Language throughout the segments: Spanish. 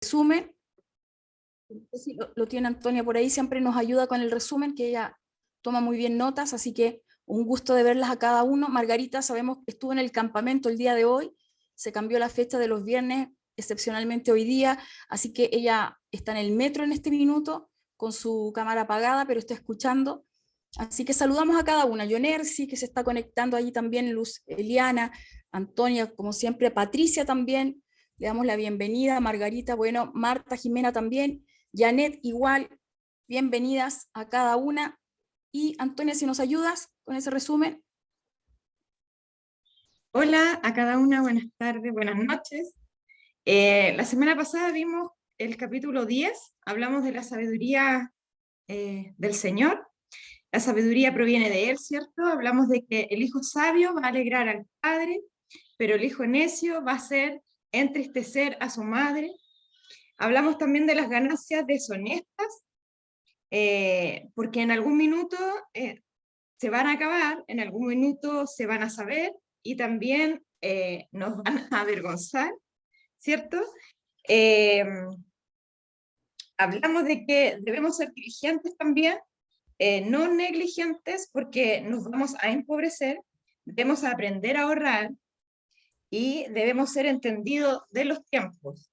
resumen. Si lo tiene Antonia por ahí, siempre nos ayuda con el resumen, que ella toma muy bien notas, así que un gusto de verlas a cada uno. Margarita, sabemos que estuvo en el campamento el día de hoy, se cambió la fecha de los viernes, excepcionalmente hoy día, así que ella está en el metro en este minuto, con su cámara apagada, pero está escuchando. Así que saludamos a cada una. Yonersi, que se está conectando allí también, Luz Eliana, Antonia, como siempre, Patricia también, le damos la bienvenida, Margarita, bueno, Marta, Jimena también, Janet igual, bienvenidas a cada una. Y Antonia, si nos ayudas con ese resumen. Hola a cada una, buenas tardes, buenas noches. La semana pasada vimos el capítulo 10, hablamos de la sabiduría del Señor. La sabiduría proviene de Él, ¿cierto? Hablamos de que el hijo sabio va a alegrar al padre, pero el hijo necio va a hacer entristecer a su madre. Hablamos también de las ganancias deshonestas, porque en algún minuto se van a acabar, en algún minuto se van a saber y también nos van a avergonzar, ¿cierto? Hablamos de que debemos ser diligentes también, no negligentes porque nos vamos a empobrecer, debemos aprender a ahorrar y debemos ser entendidos de los tiempos.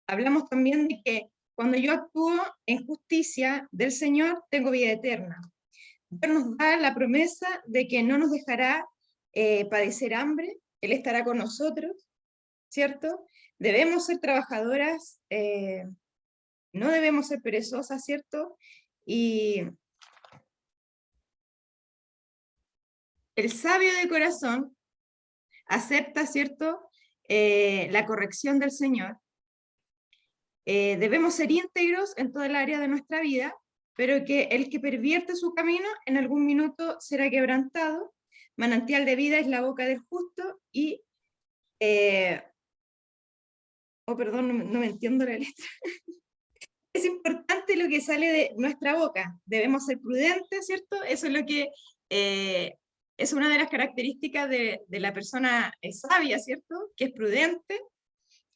Hablamos también de que cuando yo actúo en justicia del Señor, tengo vida eterna. Dios nos da la promesa de que no nos dejará padecer hambre, Él estará con nosotros, ¿cierto? Debemos ser trabajadoras, no debemos ser perezosas, ¿cierto? Y el sabio de corazón acepta, ¿cierto? La corrección del Señor. Debemos ser íntegros en todo el área de nuestra vida, pero que el que pervierte su camino en algún minuto será quebrantado. Manantial de vida es la boca del justo y... perdón, no me entiendo la letra. Es importante lo que sale de nuestra boca. Debemos ser prudentes, ¿cierto? Eso es lo que es una de las características de la persona sabia, ¿cierto? Que es prudente,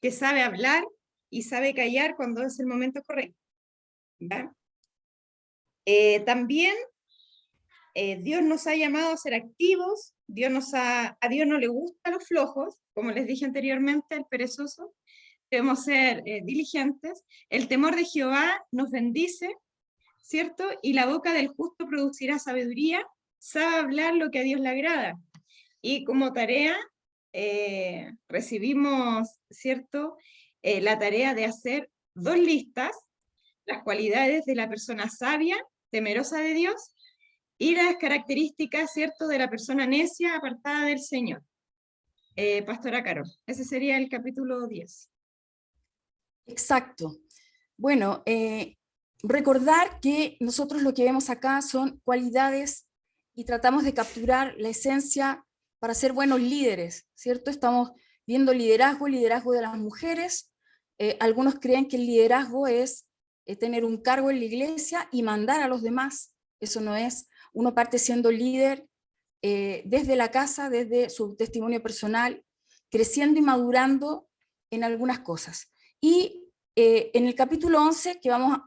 que sabe hablar y sabe callar cuando es el momento correcto. ¿Ya? También Dios nos ha llamado a ser activos, a Dios no le gustan los flojos, como les dije anteriormente, el perezoso. Debemos ser diligentes. El temor de Jehová nos bendice, ¿cierto? Y la boca del justo producirá sabiduría, sabe hablar lo que a Dios le agrada. Y como tarea recibimos, ¿cierto? La tarea de hacer 2 listas, las cualidades de la persona sabia, temerosa de Dios, y las características, ¿cierto?, de la persona necia, apartada del Señor. Pastora Caro, ese sería el capítulo 10. Exacto. Bueno, recordar que nosotros lo que vemos acá son cualidades y tratamos de capturar la esencia para ser buenos líderes, ¿cierto? Estamos viendo liderazgo de las mujeres. Algunos creen que el liderazgo es tener un cargo en la iglesia y mandar a los demás. Eso no es. Uno parte siendo líder desde la casa, desde su testimonio personal, creciendo y madurando en algunas cosas. Y en el capítulo 11, que vamos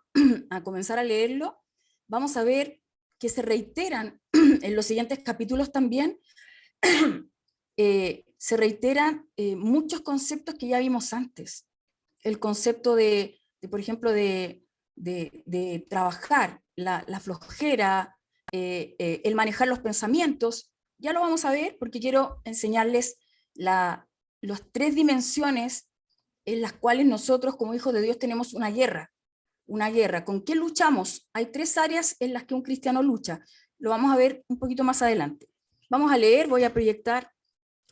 a comenzar a leerlo, vamos a ver que se reiteran en los siguientes capítulos también, se reiteran muchos conceptos que ya vimos antes. El concepto por ejemplo, de trabajar, la flojera, el manejar los pensamientos. Ya lo vamos a ver porque quiero enseñarles las 3 dimensiones en las cuales nosotros como hijos de Dios tenemos una guerra. Una guerra. ¿Con qué luchamos? Hay 3 áreas en las que un cristiano lucha. Lo vamos a ver un poquito más adelante. Vamos a leer, voy a proyectar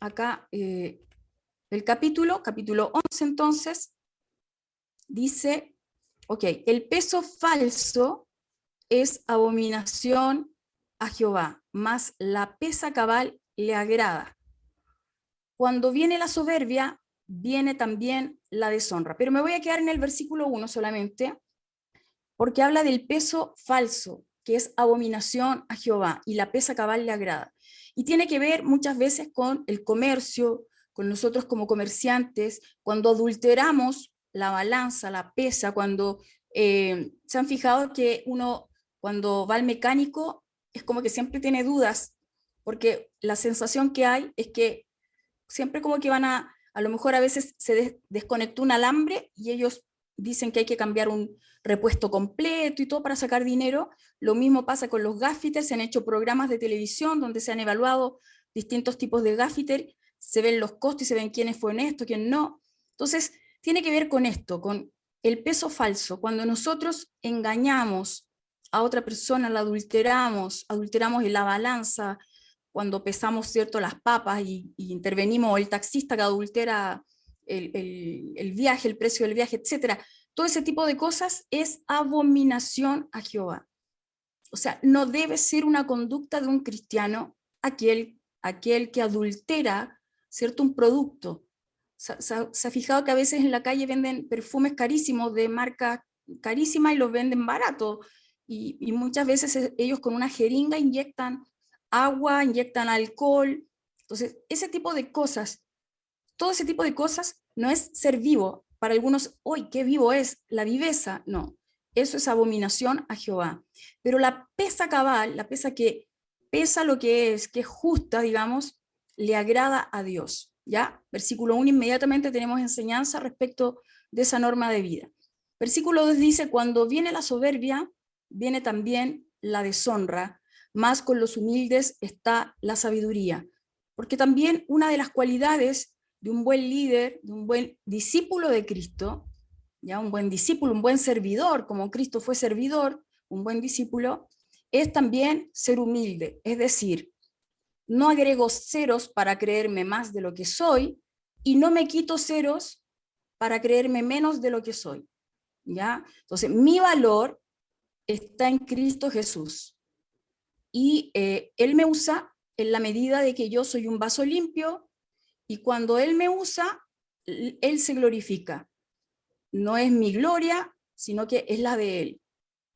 acá el capítulo 11 entonces. Dice, ok, el peso falso es abominación a Jehová, mas la pesa cabal le agrada. Cuando viene la soberbia, viene también la deshonra. Pero me voy a quedar en el versículo 1 solamente, porque habla del peso falso, que es abominación a Jehová, y la pesa cabal le agrada. Y tiene que ver muchas veces con el comercio, con nosotros como comerciantes, cuando adulteramos la balanza, la pesa, cuando se han fijado que uno cuando va al mecánico es como que siempre tiene dudas, porque la sensación que hay es que siempre como que van a lo mejor a veces se desconectó un alambre y ellos dicen que hay que cambiar un repuesto completo y todo para sacar dinero. Lo mismo pasa con los gaffiters, se han hecho programas de televisión donde se han evaluado distintos tipos de gaffiter, se ven los costos y se ven quiénes fue honesto, quién no. Entonces, tiene que ver con esto, con el peso falso. Cuando nosotros engañamos a otra persona, la adulteramos en la balanza, cuando pesamos, ¿cierto?, las papas y intervenimos, o el taxista que adultera el viaje, el precio del viaje, etcétera. Todo ese tipo de cosas es abominación a Jehová. O sea, no debe ser una conducta de un cristiano aquel que adultera, ¿cierto?, un producto. Se ha fijado que a veces en la calle venden perfumes carísimos de marca carísima y los venden barato. Y muchas veces ellos con una jeringa inyectan agua, inyectan alcohol. Entonces, ese tipo de cosas, todo ese tipo de cosas no es ser vivo. Para algunos, hoy, ¿qué vivo es? La viveza. No, eso es abominación a Jehová. Pero la pesa cabal, la pesa que pesa lo que es justa, digamos, le agrada a Dios. ¿Ya? Versículo 1, inmediatamente tenemos enseñanza respecto de esa norma de vida. Versículo 2 dice, cuando viene la soberbia, viene también la deshonra, más con los humildes está la sabiduría. Porque también una de las cualidades de un buen líder, de un buen discípulo de Cristo, ya un buen discípulo, un buen servidor, como Cristo fue servidor, un buen discípulo, es también ser humilde, es decir, no agrego ceros para creerme más de lo que soy y no me quito ceros para creerme menos de lo que soy. ¿Ya? Entonces, mi valor está en Cristo Jesús y Él me usa en la medida de que yo soy un vaso limpio y cuando Él me usa, Él se glorifica. No es mi gloria, sino que es la de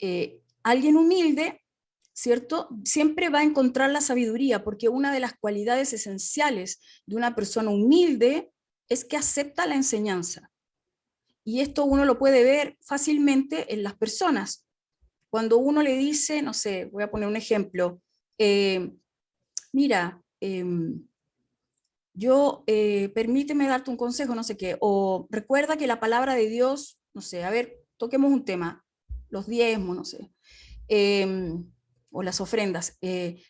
Él. Alguien humilde, ¿cierto? Siempre va a encontrar la sabiduría, porque una de las cualidades esenciales de una persona humilde es que acepta la enseñanza. Y esto uno lo puede ver fácilmente en las personas. Cuando uno le dice, no sé, voy a poner un ejemplo, mira, permíteme darte un consejo, no sé qué, o recuerda que la palabra de Dios, no sé, a ver, toquemos un tema, los diezmos, no sé, o las ofrendas.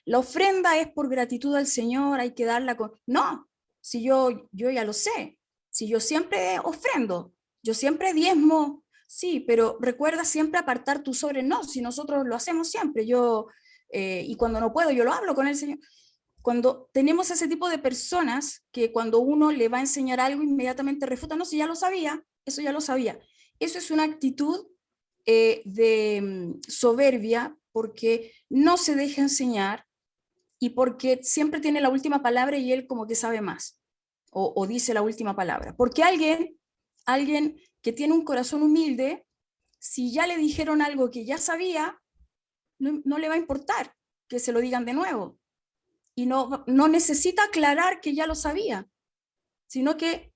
La ofrenda es por gratitud al Señor, hay que darla con... No, si yo ya lo sé, si yo siempre ofrendo, yo siempre diezmo, sí, pero recuerda siempre apartar tu sobre, no, si nosotros lo hacemos siempre, y cuando no puedo, yo lo hablo con el Señor. Cuando tenemos ese tipo de personas que cuando uno le va a enseñar algo, inmediatamente refuta, no, si ya lo sabía, eso ya lo sabía. Eso es una actitud de soberbia porque no se deja enseñar y porque siempre tiene la última palabra y él como que sabe más o dice la última palabra. Porque alguien que tiene un corazón humilde, si ya le dijeron algo que ya sabía, no le va a importar que se lo digan de nuevo. Y no necesita aclarar que ya lo sabía, sino que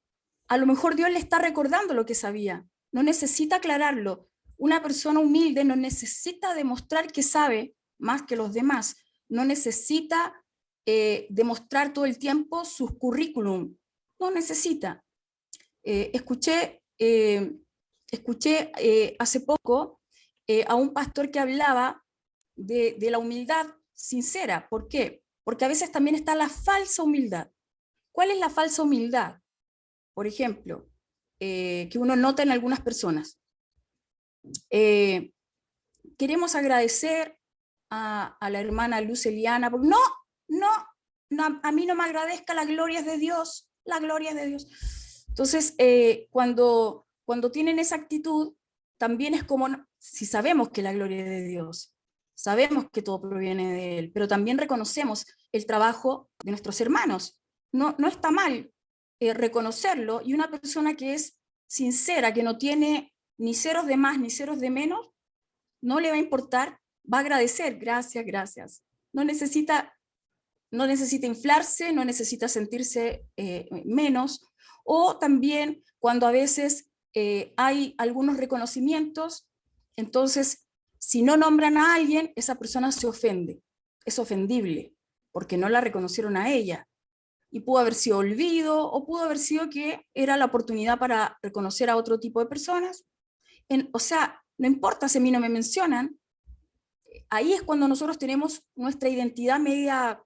a lo mejor Dios le está recordando lo que sabía. No necesita aclararlo. Una persona humilde no necesita demostrar que sabe más que los demás. No necesita demostrar todo el tiempo sus currículum. No necesita. Escuché hace poco a un pastor que hablaba de la humildad sincera. ¿Por qué? Porque a veces también está la falsa humildad. ¿Cuál es la falsa humildad? Por ejemplo, que uno nota en algunas personas. Queremos agradecer a la hermana Luz Eliana, porque no, a mí no me agradezca, la gloria es de Dios, la gloria es de Dios. Entonces, cuando tienen esa actitud, también es como, si sabemos que la gloria es de Dios, sabemos que todo proviene de Él, pero también reconocemos el trabajo de nuestros hermanos. No está mal reconocerlo, y una persona que es sincera, que no tiene ni ceros de más ni ceros de menos, no le va a importar, va a agradecer, gracias, gracias. No necesita inflarse, no necesita sentirse menos, o también cuando a veces hay algunos reconocimientos, entonces si no nombran a alguien, esa persona se ofende, es ofendible, porque no la reconocieron a ella. Y pudo haber sido olvido, o pudo haber sido que era la oportunidad para reconocer a otro tipo de personas. O sea, no importa si a mí no me mencionan, ahí es cuando nosotros tenemos nuestra identidad media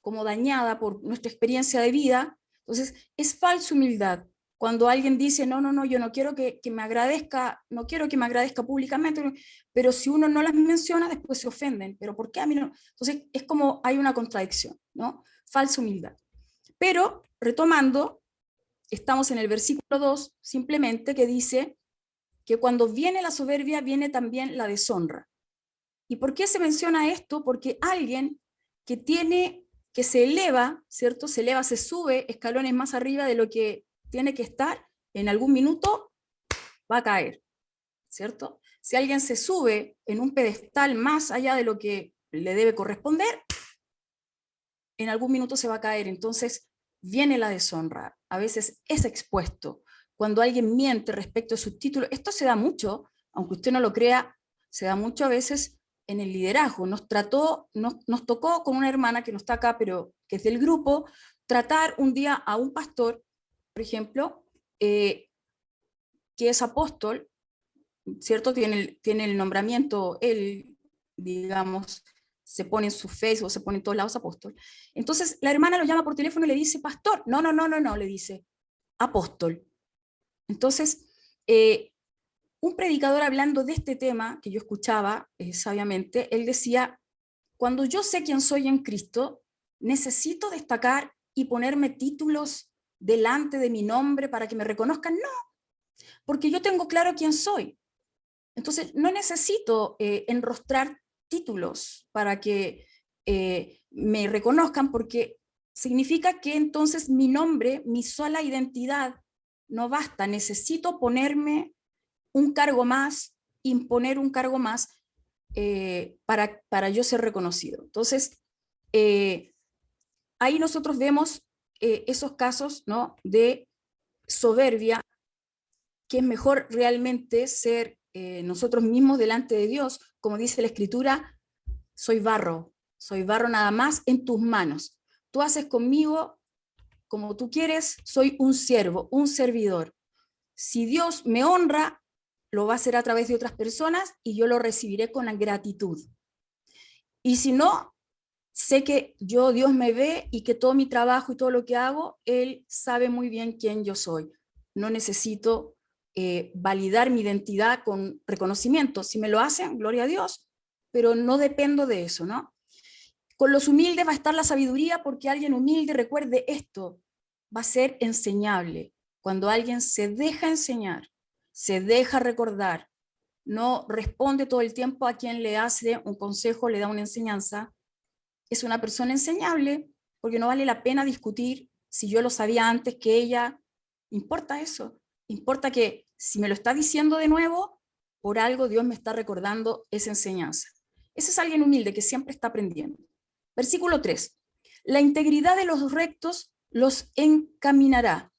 como dañada por nuestra experiencia de vida. Entonces, es falsa humildad. Cuando alguien dice, no, no, no, yo no quiero que me agradezca, no quiero que me agradezca públicamente, pero si uno no las menciona, después se ofenden. ¿Pero por qué a mí no? Entonces, es como hay una contradicción, ¿no? Falsa humildad. Pero, retomando, estamos en el versículo 2, simplemente, que dice que cuando viene la soberbia, viene también la deshonra. ¿Y por qué se menciona esto? Porque alguien que se eleva, ¿cierto? Se eleva, se sube escalones más arriba de lo que tiene que estar, en algún minuto va a caer, ¿cierto? Si alguien se sube en un pedestal más allá de lo que le debe corresponder, en algún minuto se va a caer. Entonces viene la deshonra, a veces es expuesto. Cuando alguien miente respecto a sus títulos, esto se da mucho, aunque usted no lo crea, se da mucho a veces en el liderazgo. Nos tocó con una hermana que no está acá, pero que es del grupo, tratar un día a un pastor, por ejemplo, que es apóstol, ¿cierto? Tiene el nombramiento, él, digamos, se pone en su Facebook, se pone en todos lados apóstol. Entonces la hermana lo llama por teléfono y le dice, pastor, no, no, no, no, no, le dice, apóstol. Entonces, un predicador hablando de este tema, que yo escuchaba sabiamente, él decía, cuando yo sé quién soy en Cristo, necesito destacar y ponerme títulos delante de mi nombre para que me reconozcan. No, porque yo tengo claro quién soy. Entonces, no necesito enrostrar títulos para que me reconozcan, porque significa que entonces mi nombre, mi sola identidad, no basta. Necesito ponerme un cargo más, imponer un cargo más para yo ser reconocido. Entonces, ahí nosotros vemos esos casos, ¿no?, de soberbia, que es mejor realmente ser nosotros mismos delante de Dios, como dice la Escritura, soy barro nada más en tus manos. Tú haces conmigo como tú quieres, soy un siervo, un servidor. Si Dios me honra, lo va a hacer a través de otras personas y yo lo recibiré con gratitud. Y si no, sé que Dios me ve y que todo mi trabajo y todo lo que hago, Él sabe muy bien quién yo soy. No necesito validar mi identidad con reconocimiento. Si me lo hacen, gloria a Dios, pero no dependo de eso, ¿no? Con los humildes va a estar la sabiduría, porque alguien humilde, recuerde esto, va a ser enseñable. Cuando alguien se deja enseñar, se deja recordar, no responde todo el tiempo a quien le hace un consejo, le da una enseñanza, es una persona enseñable, porque no vale la pena discutir si yo lo sabía antes que ella. Importa eso, importa que si me lo está diciendo de nuevo, por algo Dios me está recordando esa enseñanza. Ese es alguien humilde que siempre está aprendiendo. Versículo 3. La integridad de los rectos los encaminará,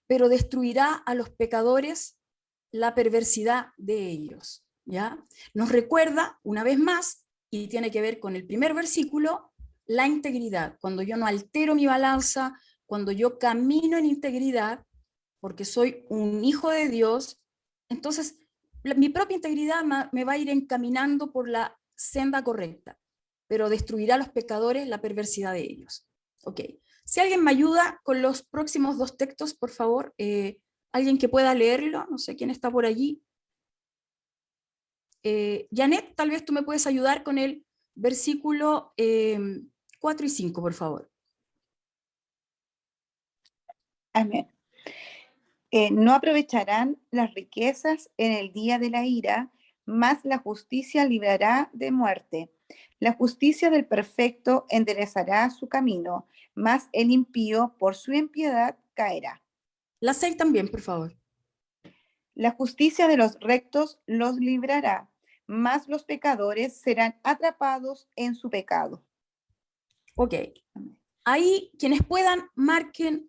pero destruirá a los pecadores la perversidad de ellos. ¿Ya? Nos recuerda, una vez más, y tiene que ver con el primer versículo, la integridad. Cuando yo no altero mi balanza, cuando yo camino en integridad, porque soy un hijo de Dios, entonces mi propia integridad me va a ir encaminando por la senda correcta, pero destruirá a los pecadores la perversidad de ellos. Ok. Si alguien me ayuda con los próximos dos textos, por favor, alguien que pueda leerlo, no sé quién está por allí. Janet, tal vez tú me puedes ayudar con el versículo 4 y 5, por favor. Amén. No aprovecharán las riquezas en el día de la ira, mas la justicia librará de muerte. La justicia del perfecto enderezará su camino, mas el impío por su impiedad caerá. La 6 también, por favor. La justicia de los rectos los librará, mas los pecadores serán atrapados en su pecado. Ok. Ahí, quienes puedan, marquen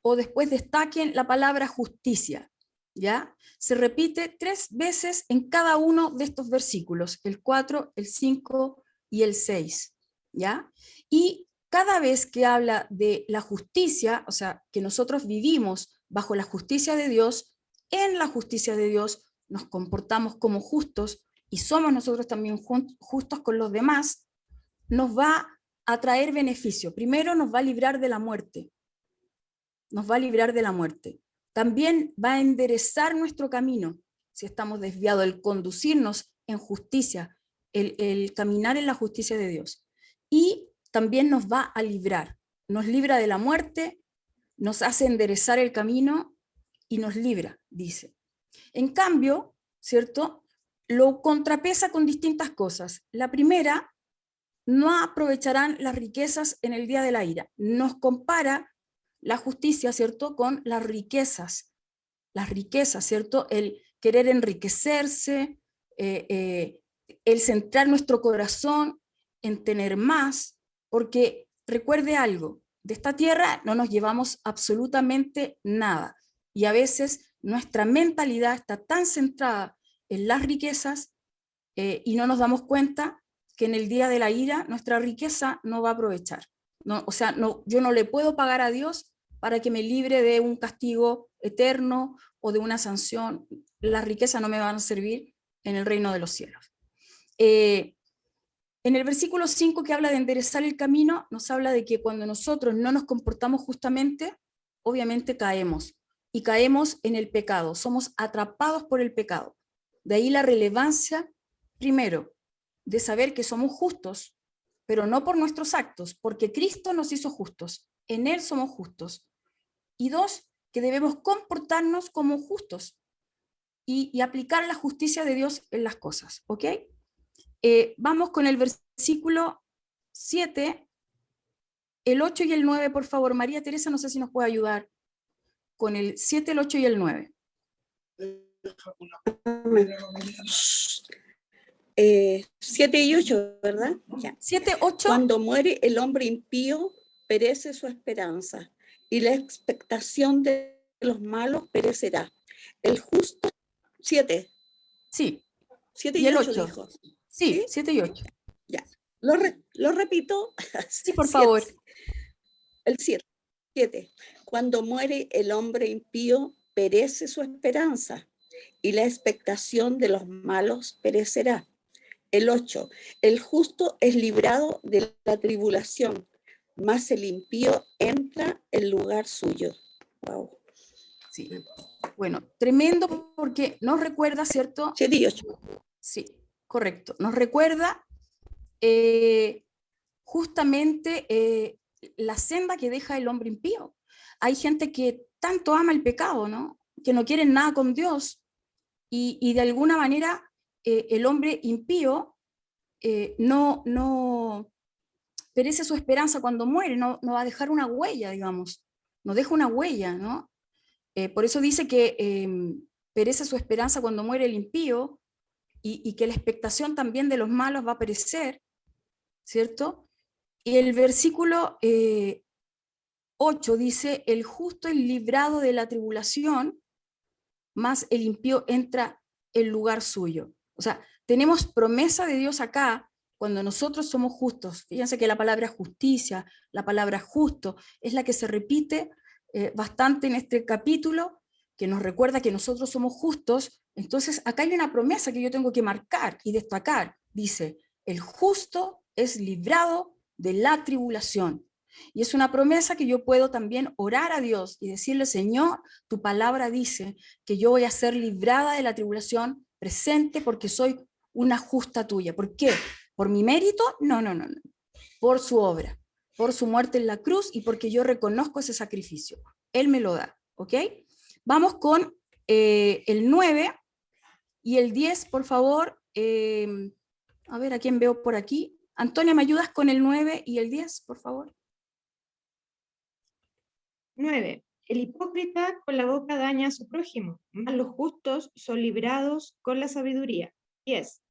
o después destaquen la palabra justicia. ¿ya? Se repite 3 veces en cada uno de estos versículos, el 4, el 5 y el 6, ¿ya? Y cada vez que habla de la justicia, o sea, que nosotros vivimos bajo la justicia de Dios, en la justicia de Dios nos comportamos como justos y somos nosotros también justos con los demás, nos va a traer beneficio. Primero nos va a librar de la muerte. Nos va a librar de la muerte. También va a enderezar nuestro camino, si estamos desviados, el conducirnos en justicia, el caminar en la justicia de Dios. Y también nos va a librar. Nos libra de la muerte, nos hace enderezar el camino y nos libra, dice. En cambio, ¿cierto? Lo contrapesa con distintas cosas. La primera, no aprovecharán las riquezas en el día de la ira. Nos compara la justicia, ¿cierto?, con las riquezas, ¿cierto?, el querer enriquecerse, el centrar nuestro corazón en tener más, porque recuerde algo, de esta tierra no nos llevamos absolutamente nada, y a veces nuestra mentalidad está tan centrada en las riquezas y no nos damos cuenta que en el día de la ira nuestra riqueza no va a aprovechar. No, o sea, no, yo no le puedo pagar a Dios para que me libre de un castigo eterno o de una sanción. Las riquezas no me van a servir en el reino de los cielos. En el versículo 5, que habla de enderezar el camino, nos habla de que cuando nosotros no nos comportamos justamente, obviamente caemos, y caemos en el pecado, somos atrapados por el pecado. De ahí la relevancia, primero, de saber que somos justos, pero no por nuestros actos, porque Cristo nos hizo justos, en Él somos justos. Y 2, que debemos comportarnos como justos y aplicar la justicia de Dios en las cosas, ¿ok? Vamos con el versículo 7, el 8 y el 9, por favor. María Teresa, no sé si nos puede ayudar con el 7, el 8 y el 9. 7 y 8, ¿verdad? Ya. 7, 8. Cuando muere el hombre impío, perece su esperanza, y la expectación de los malos perecerá. El justo, 7. Sí. 7 y 8 dijo. Sí, 7 y 8. Ya. Lo repito. Sí, por favor. El 7. Cuando muere el hombre impío, perece su esperanza, y la expectación de los malos perecerá. El 8. El justo es librado de la tribulación, mas el impío entra en lugar suyo. Wow. Sí. Bueno, tremendo, porque nos recuerda, ¿cierto? 7 y 8. Sí, correcto. Nos recuerda justamente la senda que deja el hombre impío. Hay gente que tanto ama el pecado, ¿no?, que no quieren nada con Dios, y de alguna manera el hombre impío no perece su esperanza cuando muere, no va a dejar una huella, digamos, no deja una huella, ¿no? Por eso dice que perece su esperanza cuando muere el impío, y que la expectación también de los malos va a perecer, ¿cierto? Y el versículo 8 dice, el justo es librado de la tribulación, mas el impío entra en lugar suyo. O sea, tenemos promesa de Dios acá cuando nosotros somos justos. Fíjense que la palabra justicia, la palabra justo, es la que se repite bastante en este capítulo, que nos recuerda que nosotros somos justos. Entonces acá hay una promesa que yo tengo que marcar y destacar. Dice, el justo es librado de la tribulación. Y es una promesa que yo puedo también orar a Dios y decirle, Señor, tu palabra dice que yo voy a ser librada de la tribulación presente porque soy una justa tuya. ¿Por qué? ¿Por mi mérito? No. Por su obra, por su muerte en la cruz, y porque yo reconozco ese sacrificio. Él me lo da, ¿ok? Vamos con el 9 y el 10, por favor. A ver, ¿a quién veo por aquí? Antonia, ¿me ayudas con el 9 y el 10, por favor? 9. El hipócrita con la boca daña a su prójimo, mas los justos son librados con la sabiduría. 10.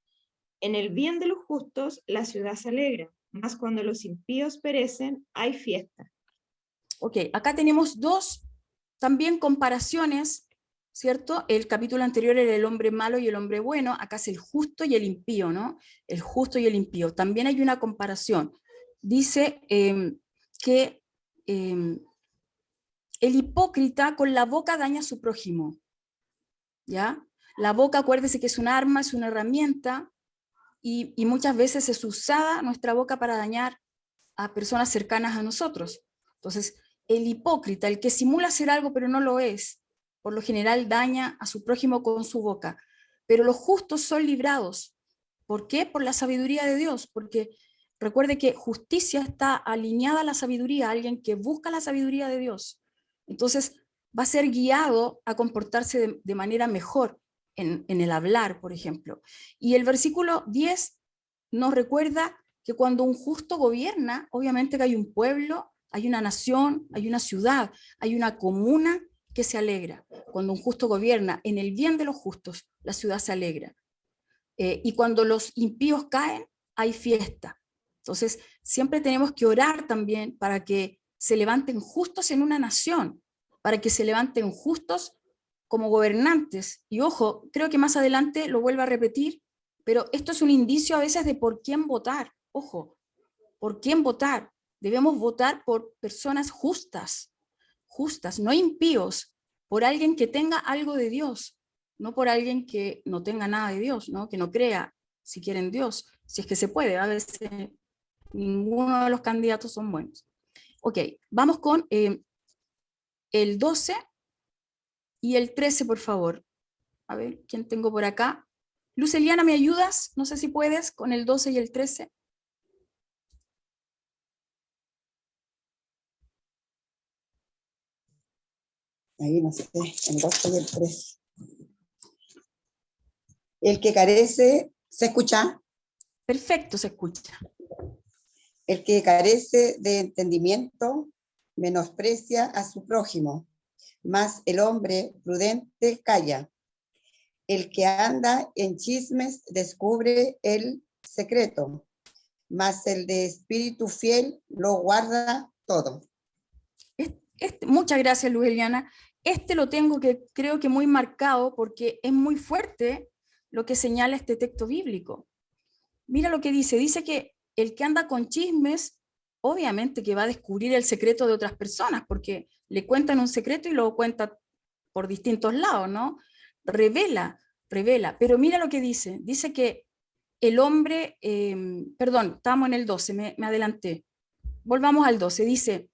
En el bien de los justos la ciudad se alegra, mas cuando los impíos perecen hay fiesta. Ok, acá tenemos dos también comparaciones, ¿cierto? El capítulo anterior era el hombre malo y el hombre bueno, acá es el justo y el impío, ¿no? El justo y el impío. También hay una comparación. Dice que el hipócrita con la boca daña a su prójimo, ¿ya? La boca, acuérdese que es un arma, es una herramienta, y muchas veces es usada nuestra boca para dañar a personas cercanas a nosotros. Entonces, el hipócrita, el que simula ser algo pero no lo es, por lo general daña a su prójimo con su boca. Pero los justos son librados. ¿Por qué? Por la sabiduría de Dios, porque recuerde que justicia está alineada a la sabiduría, alguien que busca la sabiduría de Dios. Entonces, va a ser guiado a comportarse de manera mejor en el hablar, por ejemplo. Y el versículo 10 nos recuerda que cuando un justo gobierna, obviamente que hay un pueblo, hay una nación, hay una ciudad, hay una comuna que se alegra. Cuando un justo gobierna en el bien de los justos, la ciudad se alegra. Y cuando los impíos caen, hay fiesta. Entonces, siempre tenemos que orar también para que se levanten justos en una nación, para que se levanten justos como gobernantes. Y ojo, creo que más adelante lo vuelvo a repetir, pero esto es un indicio a veces de por quién votar. Ojo, por quién votar. Debemos votar por personas justas, justas, no impíos, por alguien que tenga algo de Dios, no por alguien que no tenga nada de Dios, ¿no? Que no crea siquiera en Dios, si es que se puede. A veces ninguno de los candidatos son buenos. Ok, vamos con el 12 y el 13, por favor. A ver, ¿quién tengo por acá? Luz Eliana, ¿me ayudas? No sé si puedes con el 12 y el 13. Ahí no sé, el 12 y el 13. El que carece, ¿se escucha? Perfecto, se escucha. El que carece de entendimiento menosprecia a su prójimo, mas el hombre prudente calla. El que anda en chismes descubre el secreto, mas el de espíritu fiel lo guarda todo. Muchas gracias, Luz Eliana. Este lo tengo que creo que muy marcado porque es muy fuerte lo que señala este texto bíblico. Mira lo que dice que el que anda con chismes, obviamente que va a descubrir el secreto de otras personas, porque le cuentan un secreto y lo cuenta por distintos lados, ¿no? Revela, pero mira lo que dice que el hombre, perdón, estamos en el 12, me adelanté, volvamos al 12, dice,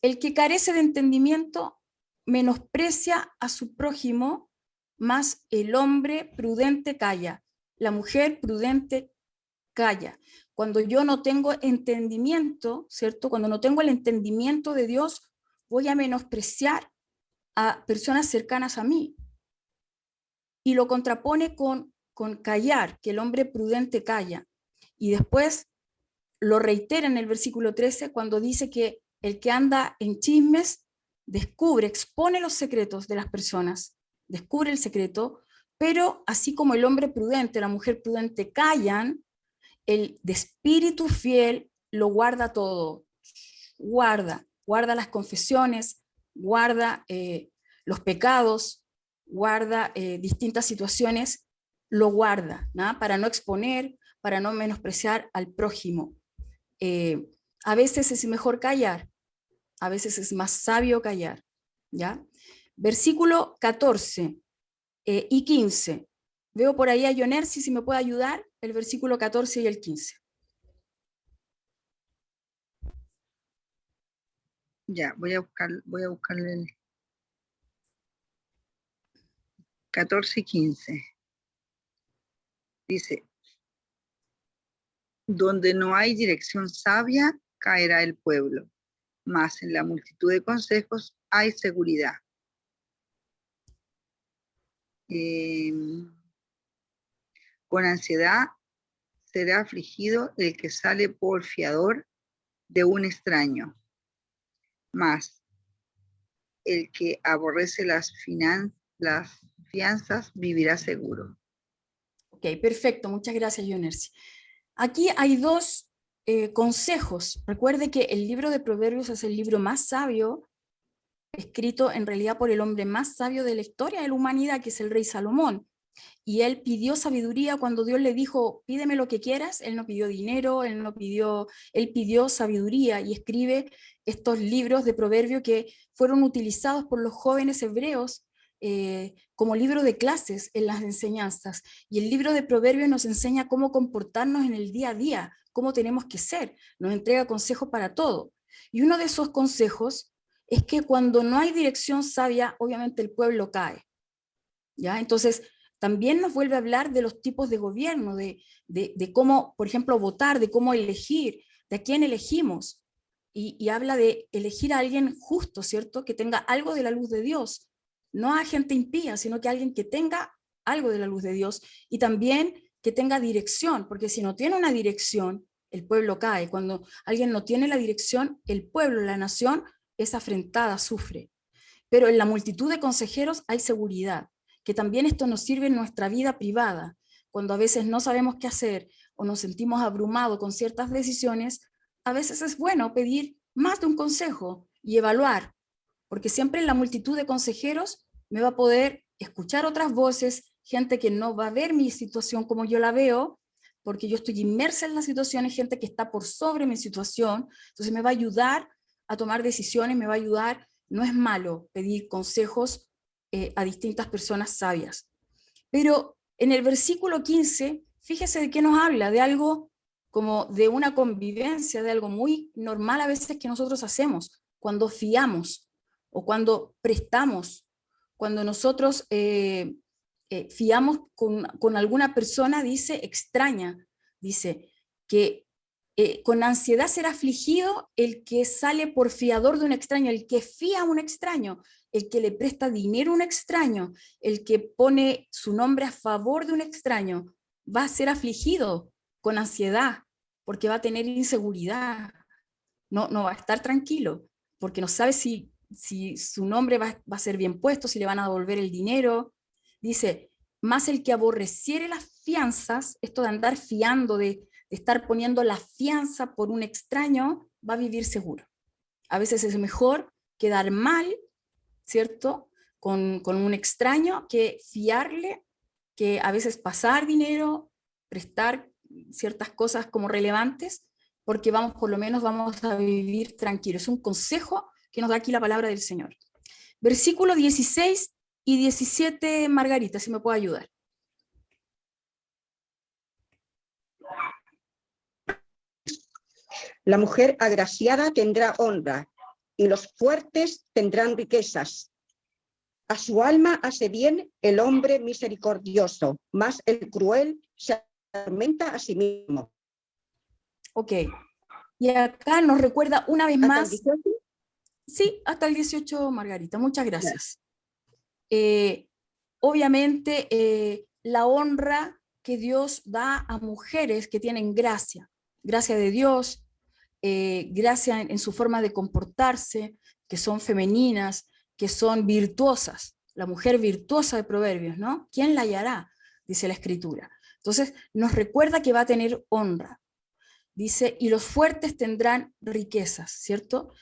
el que carece de entendimiento menosprecia a su prójimo, mas el hombre prudente calla, la mujer prudente calla. Cuando yo no tengo entendimiento, ¿cierto? Cuando no tengo el entendimiento de Dios, voy a menospreciar a personas cercanas a mí. Y lo contrapone con callar, que el hombre prudente calla. Y después lo reitera en el versículo 13 cuando dice que el que anda en chismes descubre, expone los secretos de las personas, descubre el secreto, pero así como el hombre prudente, la mujer prudente callan, el de espíritu fiel lo guarda todo, guarda las confesiones, guarda los pecados, guarda distintas situaciones, lo guarda, ¿no? Para no exponer, para no menospreciar al prójimo. A veces es mejor callar, a veces es más sabio callar, ¿ya? Versículo 14 y 15. Veo por ahí a Yonersi, si me puede ayudar, el versículo 14 y el 15. Ya, voy a buscarle el 14 y 15. Dice, donde no hay dirección sabia, caerá el pueblo, mas en la multitud de consejos hay seguridad. Con ansiedad será afligido el que sale por fiador de un extraño, mas el que aborrece las fianzas vivirá seguro. Ok, perfecto, muchas gracias, Yonersi. Aquí hay dos consejos. Recuerde que el libro de Proverbios es el libro más sabio escrito en realidad por el hombre más sabio de la historia de la humanidad, que es el rey Salomón. Y él pidió sabiduría cuando Dios le dijo, pídeme lo que quieras. Él no pidió dinero, él pidió sabiduría, y escribe estos libros de proverbios que fueron utilizados por los jóvenes hebreos como libro de clases en las enseñanzas. Y el libro de proverbios nos enseña cómo comportarnos en el día a día, cómo tenemos que ser, nos entrega consejos para todo. Y uno de esos consejos es que cuando no hay dirección sabia, obviamente el pueblo cae. ¿Ya? Entonces, también nos vuelve a hablar de los tipos de gobierno, de cómo, por ejemplo, votar, de cómo elegir, de a quién elegimos. Y habla de elegir a alguien justo, ¿cierto? Que tenga algo de la luz de Dios. No a gente impía, sino que alguien que tenga algo de la luz de Dios. Y también que tenga dirección, porque si no tiene una dirección, el pueblo cae. Cuando alguien no tiene la dirección, el pueblo, la nación, es afrentada, sufre. Pero en la multitud de consejeros hay seguridad, que también esto nos sirve en nuestra vida privada. Cuando a veces no sabemos qué hacer o nos sentimos abrumados con ciertas decisiones, a veces es bueno pedir más de un consejo y evaluar, porque siempre en la multitud de consejeros me va a poder escuchar otras voces, gente que no va a ver mi situación como yo la veo, porque yo estoy inmersa en la situación, hay gente que está por sobre mi situación, entonces me va a ayudar a tomar decisiones, me va a ayudar. No es malo pedir consejos a distintas personas sabias. Pero en el versículo 15, fíjese de qué nos habla, de algo como de una convivencia, de algo muy normal a veces que nosotros hacemos, cuando fiamos o cuando prestamos, cuando nosotros fiamos con alguna persona, dice extraña, dice que con ansiedad será afligido el que sale por fiador de un extraño, el que fía a un extraño, el que le presta dinero a un extraño, el que pone su nombre a favor de un extraño, va a ser afligido con ansiedad, porque va a tener inseguridad, no va a estar tranquilo, porque no sabe si su nombre va a ser bien puesto, si le van a devolver el dinero. Dice, más el que aborreciere las fianzas, esto de andar fiando, de estar poniendo la fianza por un extraño, va a vivir seguro. A veces es mejor quedar mal, ¿cierto?, con un extraño, que fiarle, que a veces pasar dinero, prestar ciertas cosas como relevantes, porque por lo menos vamos a vivir tranquilos. Es un consejo que nos da aquí la palabra del Señor. Versículos 16 y 17, Margarita, si me puede ayudar. La mujer agraciada tendrá honra, y los fuertes tendrán riquezas. A su alma hace bien el hombre misericordioso, mas el cruel se atormenta a sí mismo. Ok. Y acá nos recuerda una vez más. ¿Hasta el 18? Sí, hasta el 18, Margarita. Muchas gracias. Obviamente, la honra que Dios da a mujeres que tienen gracia de Dios, gracia en su forma de comportarse, que son femeninas, que son virtuosas. La mujer virtuosa de Proverbios, ¿no? ¿Quién la hallará?, dice la Escritura. Entonces, nos recuerda que va a tener honra. Dice, y los fuertes tendrán riquezas, ¿cierto?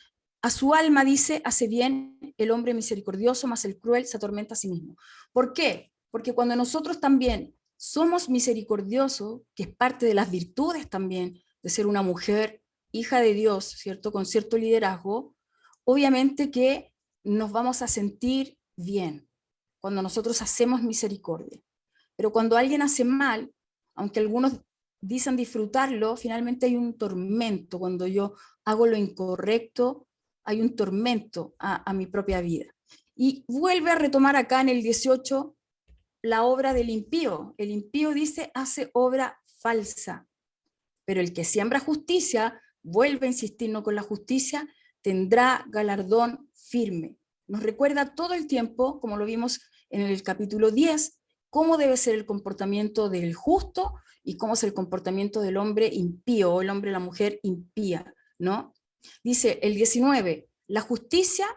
A su alma, dice, hace bien el hombre misericordioso, mas el cruel se atormenta a sí mismo. ¿Por qué? Porque cuando nosotros también somos misericordiosos, que es parte de las virtudes también de ser una mujer hija de Dios, ¿cierto?, con cierto liderazgo, obviamente que nos vamos a sentir bien cuando nosotros hacemos misericordia. Pero cuando alguien hace mal, aunque algunos dicen disfrutarlo, finalmente hay un tormento. Cuando yo hago lo incorrecto, hay un tormento a mi propia vida. Y vuelve a retomar acá en el 18 la obra del impío. El impío dice, hace obra falsa. Pero el que siembra justicia, vuelve a insistirnos con la justicia, tendrá galardón firme. Nos recuerda todo el tiempo, como lo vimos en el capítulo 10, cómo debe ser el comportamiento del justo y cómo es el comportamiento del hombre impío, o el hombre y la mujer impía, ¿no? Dice el 19, la justicia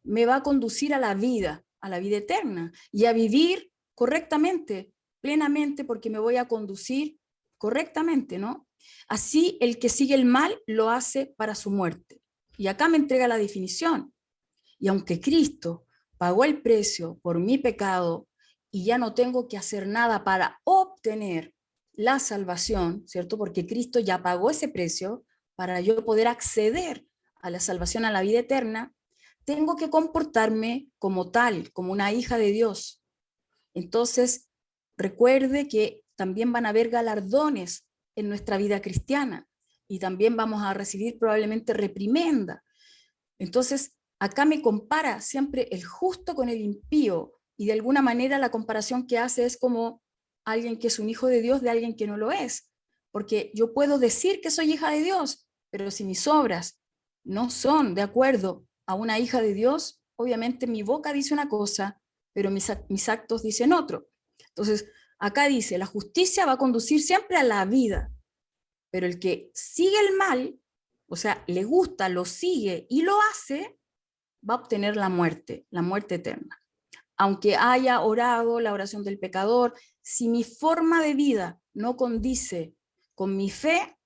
me va a conducir a la vida eterna, y a vivir correctamente, plenamente, porque me voy a conducir correctamente, ¿no? Así el que sigue el mal lo hace para su muerte. Y acá me entrega la definición. Y aunque Cristo pagó el precio por mi pecado y ya no tengo que hacer nada para obtener la salvación, ¿cierto? Porque Cristo ya pagó ese precio para yo poder acceder a la salvación, a la vida eterna, tengo que comportarme como tal, como una hija de Dios. Entonces, recuerde que también van a haber galardones en nuestra vida cristiana y también vamos a recibir probablemente reprimenda. Entonces, acá me compara siempre el justo con el impío y de alguna manera la comparación que hace es como alguien que es un hijo de Dios de alguien que no lo es. Porque yo puedo decir que soy hija de Dios, pero si mis obras no son de acuerdo a una hija de Dios, obviamente mi boca dice una cosa, pero mis actos dicen otro. Entonces, acá dice, la justicia va a conducir siempre a la vida, pero el que sigue el mal, o sea, le gusta, lo sigue y lo hace, va a obtener la muerte eterna. Aunque haya orado la oración del pecador, si mi forma de vida no condice con mi fe,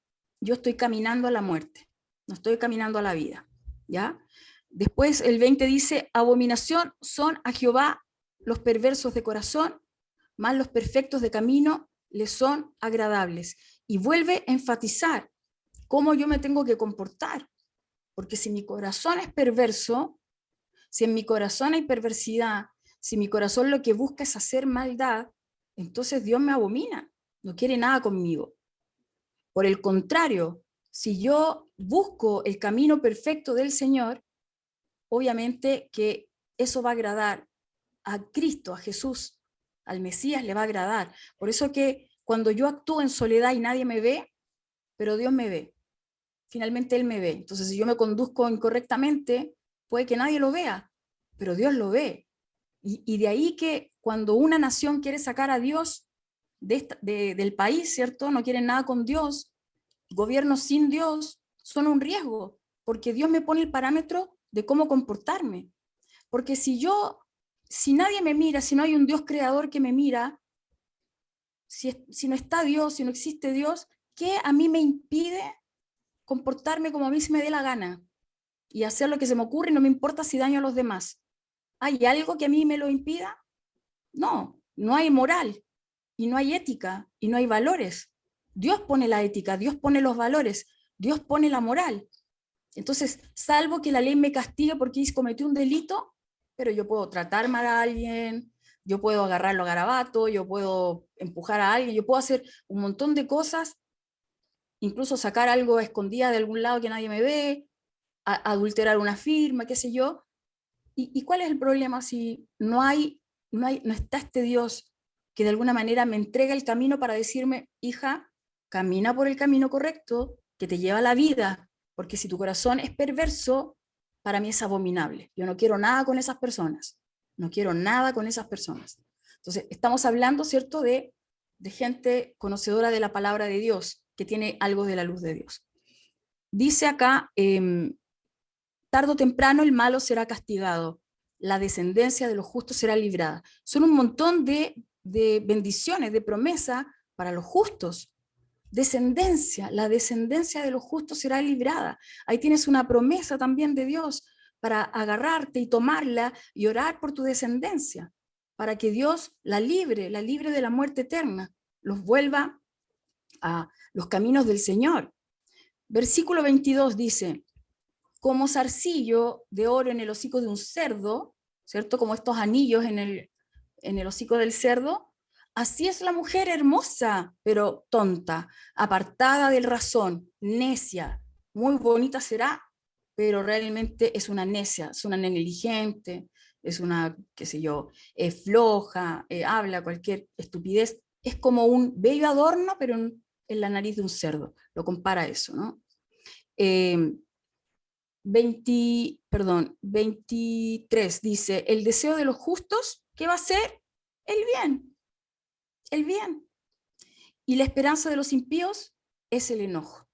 yo estoy caminando a la muerte, no estoy caminando a la vida, ¿ya? Después el 20 dice, abominación son a Jehová los perversos de corazón, mas los perfectos de camino les son agradables. Y vuelve a enfatizar cómo yo me tengo que comportar, porque si mi corazón es perverso, si en mi corazón hay perversidad, si mi corazón lo que busca es hacer maldad, entonces Dios me abomina, no quiere nada conmigo. Por el contrario, si yo busco el camino perfecto del Señor, obviamente que eso va a agradar a Cristo, a Jesús, al Mesías le va a agradar. Por eso que cuando yo actúo en soledad y nadie me ve, pero Dios me ve, finalmente Él me ve. Entonces, si yo me conduzco incorrectamente, puede que nadie lo vea, pero Dios lo ve. Y de ahí que cuando una nación quiere sacar a Dios del país, ¿cierto? No quieren nada con Dios, gobiernos sin Dios son un riesgo, porque Dios me pone el parámetro de cómo comportarme. Porque si nadie me mira, si no hay un Dios creador que me mira, si no está Dios, si no existe Dios, ¿qué a mí me impide comportarme como a mí se me dé la gana y hacer lo que se me ocurre y no me importa si daño a los demás? ¿Hay algo que a mí me lo impida? No, no hay moral y no hay ética y no hay valores. Dios pone la ética, Dios pone los valores, Dios pone la moral. Entonces, salvo que la ley me castigue porque cometí un delito, pero yo puedo tratar mal a alguien, yo puedo agarrarlo a garabato, yo puedo empujar a alguien, yo puedo hacer un montón de cosas, incluso sacar algo escondida de algún lado que nadie me ve, adulterar una firma, qué sé yo. ¿Y cuál es el problema si no está este Dios que de alguna manera me entrega el camino para decirme, hija, camina por el camino correcto que te lleva a la vida? Porque si tu corazón es perverso, para mí es abominable. Yo no quiero nada con esas personas. No quiero nada con esas personas. Entonces, estamos hablando, ¿cierto?, de gente conocedora de la palabra de Dios, que tiene algo de la luz de Dios. Dice acá, tarde o temprano el malo será castigado, la descendencia de los justos será librada. Son un montón de bendiciones, de promesa para los justos. La descendencia de los justos será librada. Ahí tienes una promesa también de Dios para agarrarte y tomarla y orar por tu descendencia, para que Dios la libre de la muerte eterna, los vuelva a los caminos del Señor. Versículo 22 dice, como zarcillo de oro en el hocico de un cerdo, ¿cierto? Como estos anillos en el hocico del cerdo, así es la mujer hermosa, pero tonta, apartada del razón, necia, muy bonita será, pero realmente es una necia, es una negligente, es una, qué sé yo, floja, habla cualquier estupidez, es como un bello adorno, pero en la nariz de un cerdo, lo compara a eso, ¿no? 23 dice, el deseo de los justos, ¿qué va a ser? El bien, el bien. Y la esperanza de los impíos es el enojo.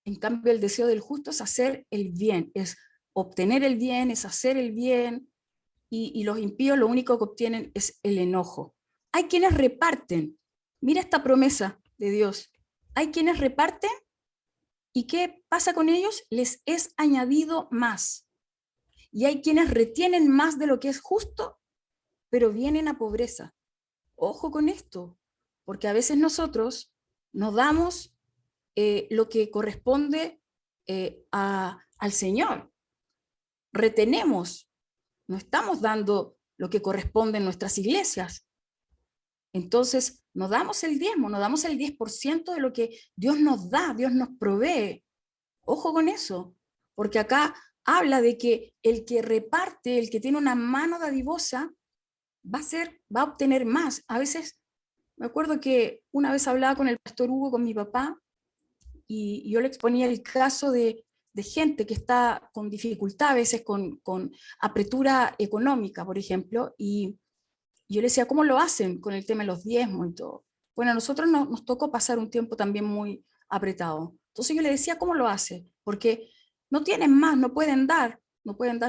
En cambio, el deseo del justo es hacer el bien, es obtener el bien, es hacer el bien, y los impíos lo único que obtienen es el enojo. Hay quienes reparten, mira esta promesa de Dios, hay quienes reparten. ¿Y qué pasa con ellos? Les es añadido más. y hay quienes retienen más de lo que es justo, pero vienen a pobreza. Ojo con esto, porque a veces nosotros nos damos lo que corresponde al Señor. Retenemos, no estamos dando lo que corresponde en nuestras iglesias. Entonces, nos damos el diezmo, nos damos el 10% de lo que Dios nos da, Dios nos provee. Ojo con eso, porque acá habla de que el que reparte, el que tiene una mano dadivosa, va a obtener más. A veces, me acuerdo que una vez hablaba con el pastor Hugo, con mi papá, y yo le exponía el caso de gente que está con dificultad, a veces con apretura económica, por ejemplo, y yo le decía, ¿cómo lo hacen con el tema de los diezmos y todo? Bueno, a nosotros nos tocó pasar un tiempo también muy apretado. Entonces yo le decía, ¿cómo lo hace? Porque no tienen más, no pueden dar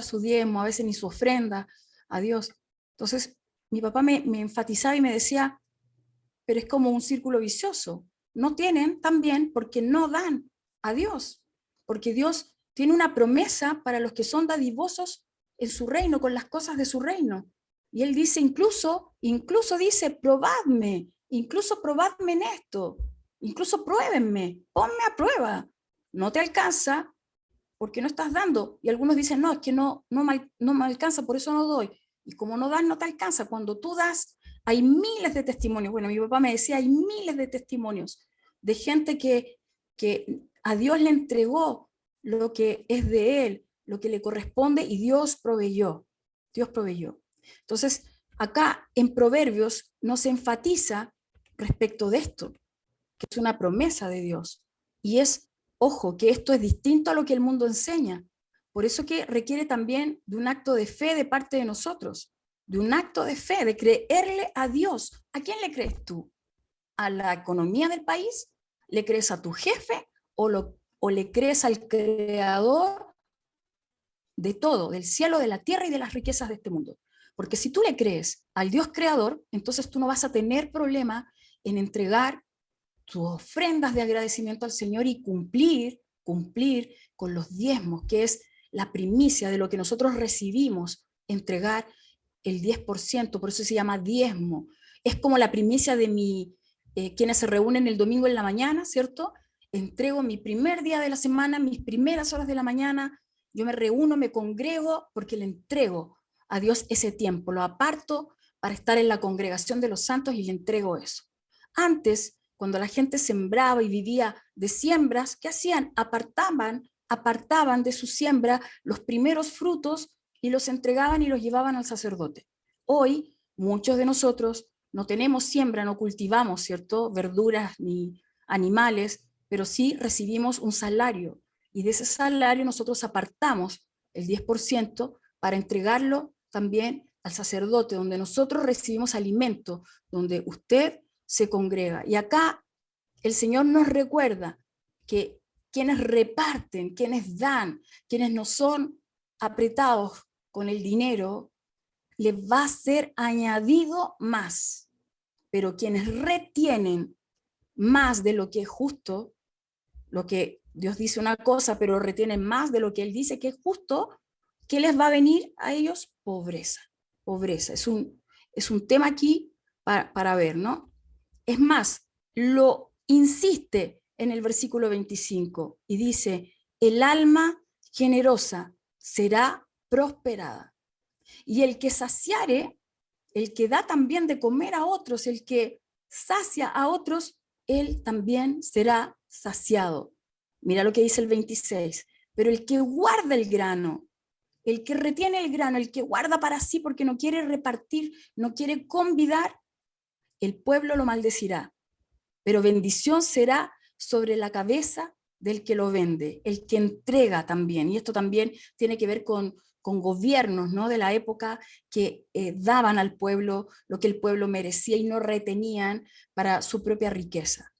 su diezmo, a veces ni su ofrenda a Dios. Entonces mi papá me enfatizaba y me decía, pero es como un círculo vicioso. No tienen también porque no dan a Dios, porque Dios tiene una promesa para los que son dadivosos en su reino, con las cosas de su reino. Y él dice, incluso dice, probadme en esto, incluso pruébenme, ponme a prueba. No te alcanza porque no estás dando. Y algunos dicen, no, es que no me alcanza, por eso no doy. Y como no das, no te alcanza. Cuando tú das, hay miles de testimonios. Bueno, mi papá me decía, hay miles de testimonios de gente que a Dios le entregó lo que es de él, lo que le corresponde, y Dios proveyó. Dios proveyó. Entonces, acá en Proverbios nos enfatiza respecto de esto, que es una promesa de Dios. Y es, ojo, que esto es distinto a lo que el mundo enseña. Por eso que requiere también de un acto de fe de parte de nosotros, de un acto de fe, de creerle a Dios. ¿A quién le crees tú? ¿A la economía del país? ¿Le crees a tu jefe? ¿O le crees al creador de todo, del cielo, de la tierra y de las riquezas de este mundo? Porque si tú le crees al Dios creador, entonces tú no vas a tener problema en entregar tus ofrendas de agradecimiento al Señor y cumplir con los diezmos, que es la primicia de lo que nosotros recibimos, entregar el 10%, por eso se llama diezmo. Es como la primicia de quienes se reúnen el domingo en la mañana, ¿cierto? Entrego mi primer día de la semana, mis primeras horas de la mañana, yo me reúno, me congrego, porque le entrego a Dios ese tiempo, lo aparto para estar en la congregación de los santos y le entrego eso. Antes, cuando la gente sembraba y vivía de siembras, ¿qué hacían? Apartaban de su siembra los primeros frutos y los entregaban y los llevaban al sacerdote. Hoy, muchos de nosotros no tenemos siembra, no cultivamos, ¿cierto?, verduras ni animales, pero sí recibimos un salario, y de ese salario nosotros apartamos el 10% para entregarlo también al sacerdote, donde nosotros recibimos alimento, donde usted se congrega. Y acá el Señor nos recuerda que quienes reparten, quienes dan, quienes no son apretados con el dinero, les va a ser añadido más. Pero quienes retienen más de lo que es justo, lo que Dios dice una cosa, pero retienen más de lo que Él dice que es justo, ¿qué les va a venir a ellos? Pobreza. Pobreza. Es un tema aquí para ver, ¿no? Es más, lo insiste en el versículo 25 y dice, el alma generosa será prosperada. Y el que saciare, el que da también de comer a otros, el que sacia a otros, él también será saciado. Mira lo que dice el 26. Pero el que guarda el grano, el que retiene el grano, el que guarda para sí porque no quiere repartir, no quiere convidar, el pueblo lo maldecirá. Pero bendición será sobre la cabeza del que lo vende, el que entrega también. Y esto también tiene que ver con gobiernos, ¿no?, de la época que daban al pueblo lo que el pueblo merecía y no retenían para su propia riqueza.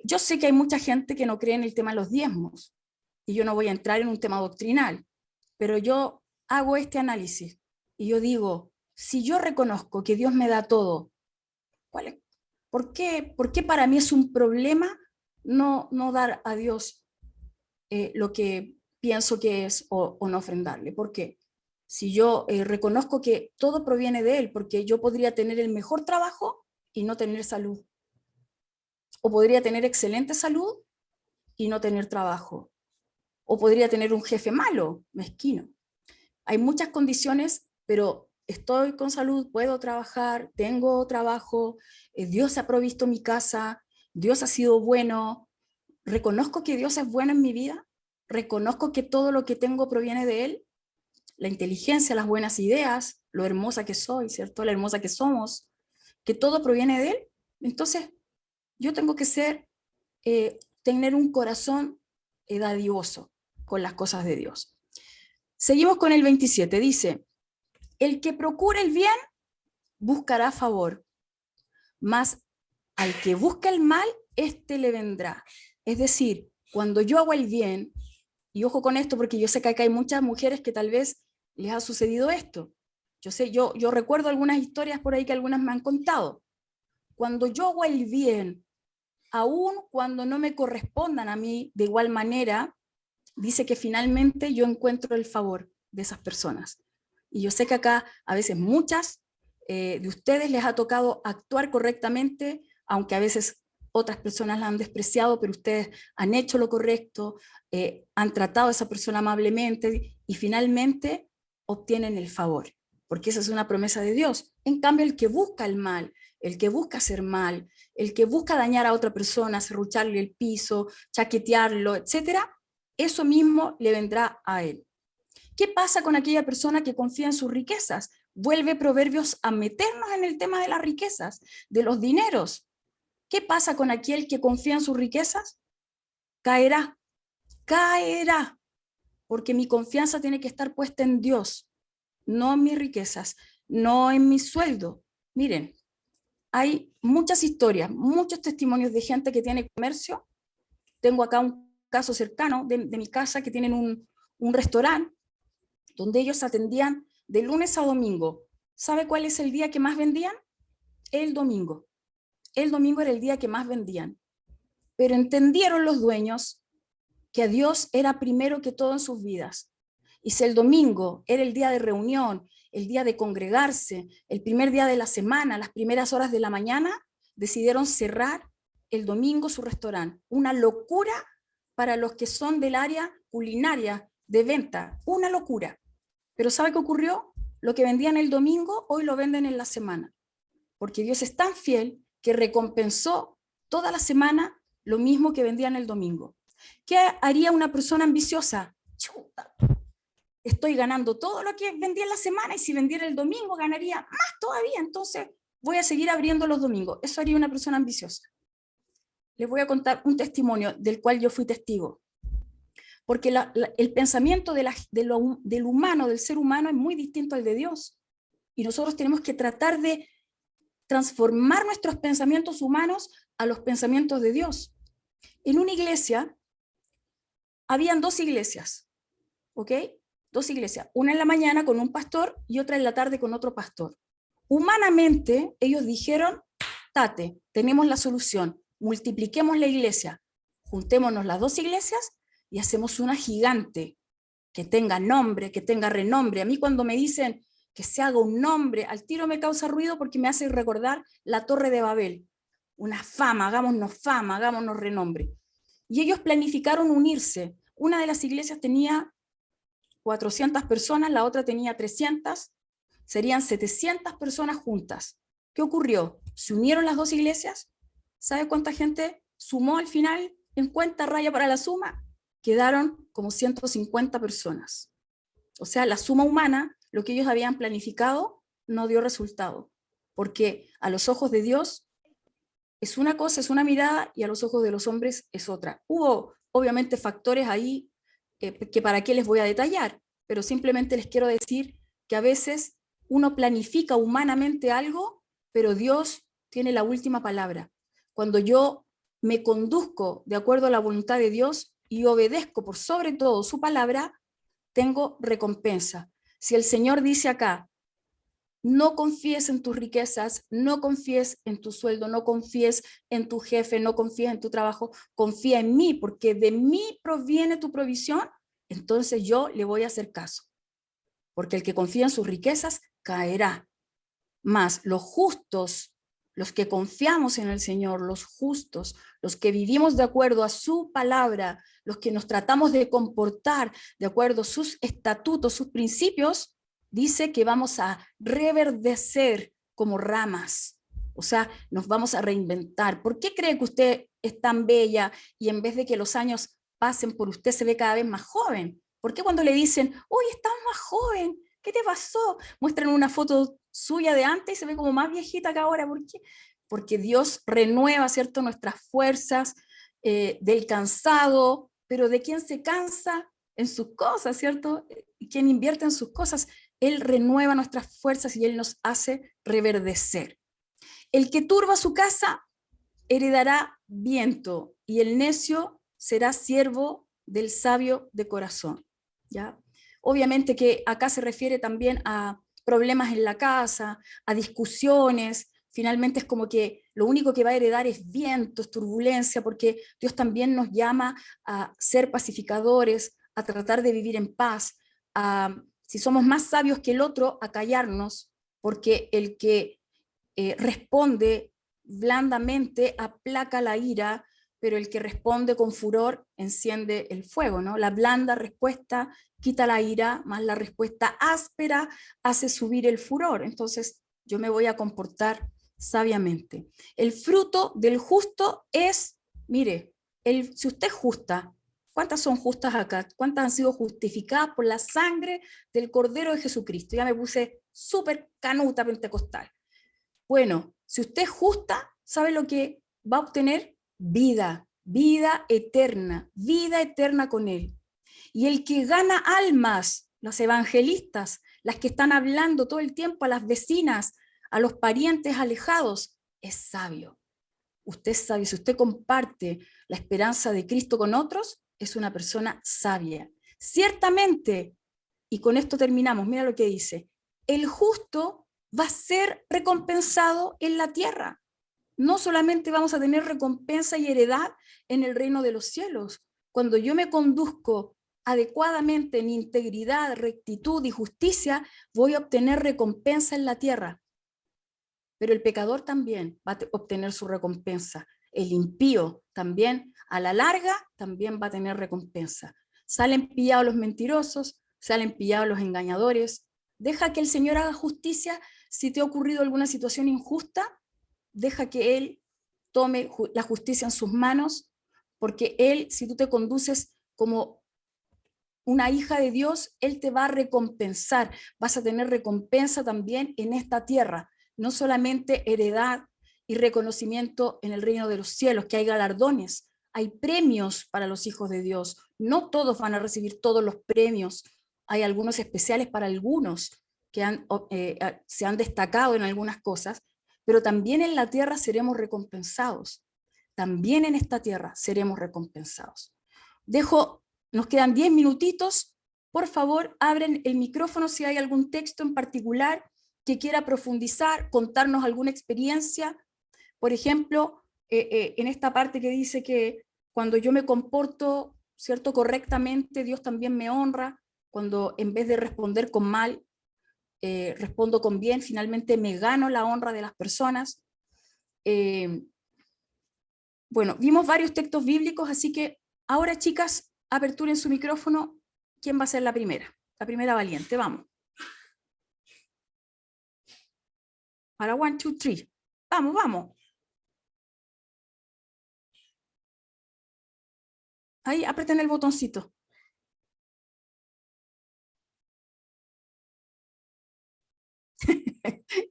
Yo sé que hay mucha gente que no cree en el tema de los diezmos, y yo no voy a entrar en un tema doctrinal, pero yo hago este análisis y yo digo, si yo reconozco que Dios me da todo, ¿por qué para mí es un problema no dar a Dios lo que pienso que es o no ofrendarle. ¿Por qué? Si yo reconozco que todo proviene de Él, porque yo podría tener el mejor trabajo y no tener salud. O podría tener excelente salud y no tener trabajo. O podría tener un jefe malo, mezquino. Hay muchas condiciones, pero estoy con salud, puedo trabajar, tengo trabajo, Dios ha provisto mi casa, Dios ha sido bueno, reconozco que Dios es bueno en mi vida, reconozco que todo lo que tengo proviene de Él, la inteligencia, las buenas ideas, lo hermosa que soy, ¿cierto? La hermosa que somos, que todo proviene de Él. Entonces, yo tengo que tener un corazón dadivoso con las cosas de Dios. Seguimos con el 27, dice, el que procura el bien buscará favor, mas al que busca el mal, éste le vendrá. Es decir, cuando yo hago el bien, y ojo con esto porque yo sé que acá hay muchas mujeres que tal vez les ha sucedido esto. Yo recuerdo algunas historias por ahí que algunas me han contado. Cuando yo hago el bien, aun cuando no me correspondan a mí de igual manera, dice que finalmente yo encuentro el favor de esas personas. Y yo sé que acá a veces muchas de ustedes les ha tocado actuar correctamente, aunque a veces otras personas la han despreciado, pero ustedes han hecho lo correcto, han tratado a esa persona amablemente y finalmente obtienen el favor, porque esa es una promesa de Dios. En cambio, el que busca el mal, el que busca hacer mal, el que busca dañar a otra persona, serrucharle el piso, chaquetearlo, etcétera, eso mismo le vendrá a él. ¿Qué pasa con aquella persona que confía en sus riquezas? Vuelve Proverbios a meternos en el tema de las riquezas, de los dineros. ¿Qué pasa con aquel que confía en sus riquezas? Caerá, caerá, porque mi confianza tiene que estar puesta en Dios, no en mis riquezas, no en mi sueldo. Miren, hay muchas historias, muchos testimonios de gente que tiene comercio. Tengo acá un caso cercano de mi casa que tienen un restaurante donde ellos atendían de lunes a domingo. ¿Sabe cuál es el día que más vendían? El domingo. El domingo era el día que más vendían. Pero entendieron los dueños que a Dios era primero que todo en sus vidas. Y si el domingo era el día de reunión, el día de congregarse, el primer día de la semana, las primeras horas de la mañana, decidieron cerrar el domingo su restaurante. Una locura para los que son del área culinaria de venta, una locura. Pero ¿sabe qué ocurrió? Lo que vendían el domingo, hoy lo venden en la semana. Porque Dios es tan fiel que recompensó toda la semana lo mismo que vendían el domingo. ¿Qué haría una persona ambiciosa? Chuta, estoy ganando todo lo que vendía en la semana y si vendiera el domingo ganaría más todavía, entonces voy a seguir abriendo los domingos. Eso haría una persona ambiciosa. Les voy a contar un testimonio del cual yo fui testigo. Porque el pensamiento del humano, del ser humano, es muy distinto al de Dios. Y nosotros tenemos que tratar de transformar nuestros pensamientos humanos a los pensamientos de Dios. En una iglesia, habían dos iglesias, ¿ok? Dos iglesias, una en la mañana con un pastor y otra en la tarde con otro pastor. Humanamente, ellos dijeron, tate, tenemos la solución, multipliquemos la iglesia, juntémonos las dos iglesias y hacemos una gigante, que tenga nombre, que tenga renombre. A mí cuando me dicen que se haga un nombre, al tiro me causa ruido porque me hace recordar la Torre de Babel. Una fama, hagámonos renombre. Y ellos planificaron unirse. Una de las iglesias tenía 400 personas, la otra tenía 300, serían 700 personas juntas. ¿Qué ocurrió? Se unieron las dos iglesias. ¿Sabe cuánta gente sumó al final en cuenta raya para la suma? Quedaron como 150 personas. O sea, la suma humana, lo que ellos habían planificado, no dio resultado. Porque a los ojos de Dios es una cosa, es una mirada, y a los ojos de los hombres es otra. Hubo, obviamente, factores ahí que para qué les voy a detallar, pero simplemente les quiero decir que a veces uno planifica humanamente algo, pero Dios tiene la última palabra. Cuando yo me conduzco de acuerdo a la voluntad de Dios y obedezco por sobre todo su palabra, tengo recompensa. Si el Señor dice acá, no confíes en tus riquezas, no confíes en tu sueldo, no confíes en tu jefe, no confíes en tu trabajo, confía en mí, porque de mí proviene tu provisión, entonces yo le voy a hacer caso, porque el que confía en sus riquezas caerá. Mas los justos, los que confiamos en el Señor, los justos, los que vivimos de acuerdo a su palabra, los que nos tratamos de comportar de acuerdo a sus estatutos, sus principios, dice que vamos a reverdecer como ramas. O sea, nos vamos a reinventar. ¿Por qué cree que usted es tan bella y en vez de que los años pasen por usted se ve cada vez más joven? ¿Por qué cuando le dicen, uy, estás más joven? ¿Qué te pasó? Muestran una foto suya de antes y se ve como más viejita que ahora. ¿Por qué? Porque Dios renueva, ¿cierto?, nuestras fuerzas del cansado, pero de quien se cansa en sus cosas, ¿cierto? Quien invierte en sus cosas, Él renueva nuestras fuerzas y Él nos hace reverdecer. El que turba su casa heredará viento y el necio será siervo del sabio de corazón. ¿Ya? Obviamente que acá se refiere también a problemas en la casa, a discusiones. Finalmente es como que lo único que va a heredar es vientos, turbulencia, porque Dios también nos llama a ser pacificadores, a tratar de vivir en paz, si somos más sabios que el otro, a callarnos, porque el que responde blandamente aplaca la ira, pero el que responde con furor enciende el fuego, ¿no? La blanda respuesta quita la ira, más la respuesta áspera hace subir el furor. Entonces yo me voy a comportar sabiamente. El fruto del justo es, mire, si usted es justa, ¿cuántas son justas acá? ¿Cuántas han sido justificadas por la sangre del Cordero de Jesucristo? Ya me puse súper canuta pentecostal. Bueno, si usted es justa, ¿sabe lo que va a obtener? Vida, vida eterna con Él. Y el que gana almas, los evangelistas, las que están hablando todo el tiempo a las vecinas, a los parientes alejados, es sabio. Usted sabe, si usted comparte la esperanza de Cristo con otros, es una persona sabia. Ciertamente, y con esto terminamos, mira lo que dice, el justo va a ser recompensado en la tierra. No solamente vamos a tener recompensa y heredad en el reino de los cielos. Cuando yo me conduzco adecuadamente en integridad, rectitud y justicia, voy a obtener recompensa en la tierra. Pero el pecador también va a obtener su recompensa. El impío también, a la larga, también va a tener recompensa. Salen pillados los mentirosos, salen pillados los engañadores. Deja que el Señor haga justicia. Si te ha ocurrido alguna situación injusta, deja que Él tome la justicia en sus manos, porque Él, si tú te conduces como una hija de Dios, Él te va a recompensar. Vas a tener recompensa también en esta tierra, no solamente heredad y reconocimiento en el reino de los cielos, que hay galardones, hay premios para los hijos de Dios. No todos van a recibir todos los premios, hay algunos especiales para algunos que se han destacado en algunas cosas, pero también en la tierra seremos recompensados. También en esta tierra seremos recompensados. Nos quedan 10 minutitos. Por favor, abren el micrófono si hay algún texto en particular que quiera profundizar, contarnos alguna experiencia. Por ejemplo, en esta parte que dice que cuando yo me comporto, ¿cierto?, correctamente, Dios también me honra. Cuando en vez de responder con mal, respondo con bien, finalmente me gano la honra de las personas. Bueno, vimos varios textos bíblicos, así que ahora, chicas, aperturen su micrófono. ¿Quién va a ser la primera? La primera valiente, vamos. Para 1, 2, 3. Vamos, vamos. Ahí, aprieten el botoncito.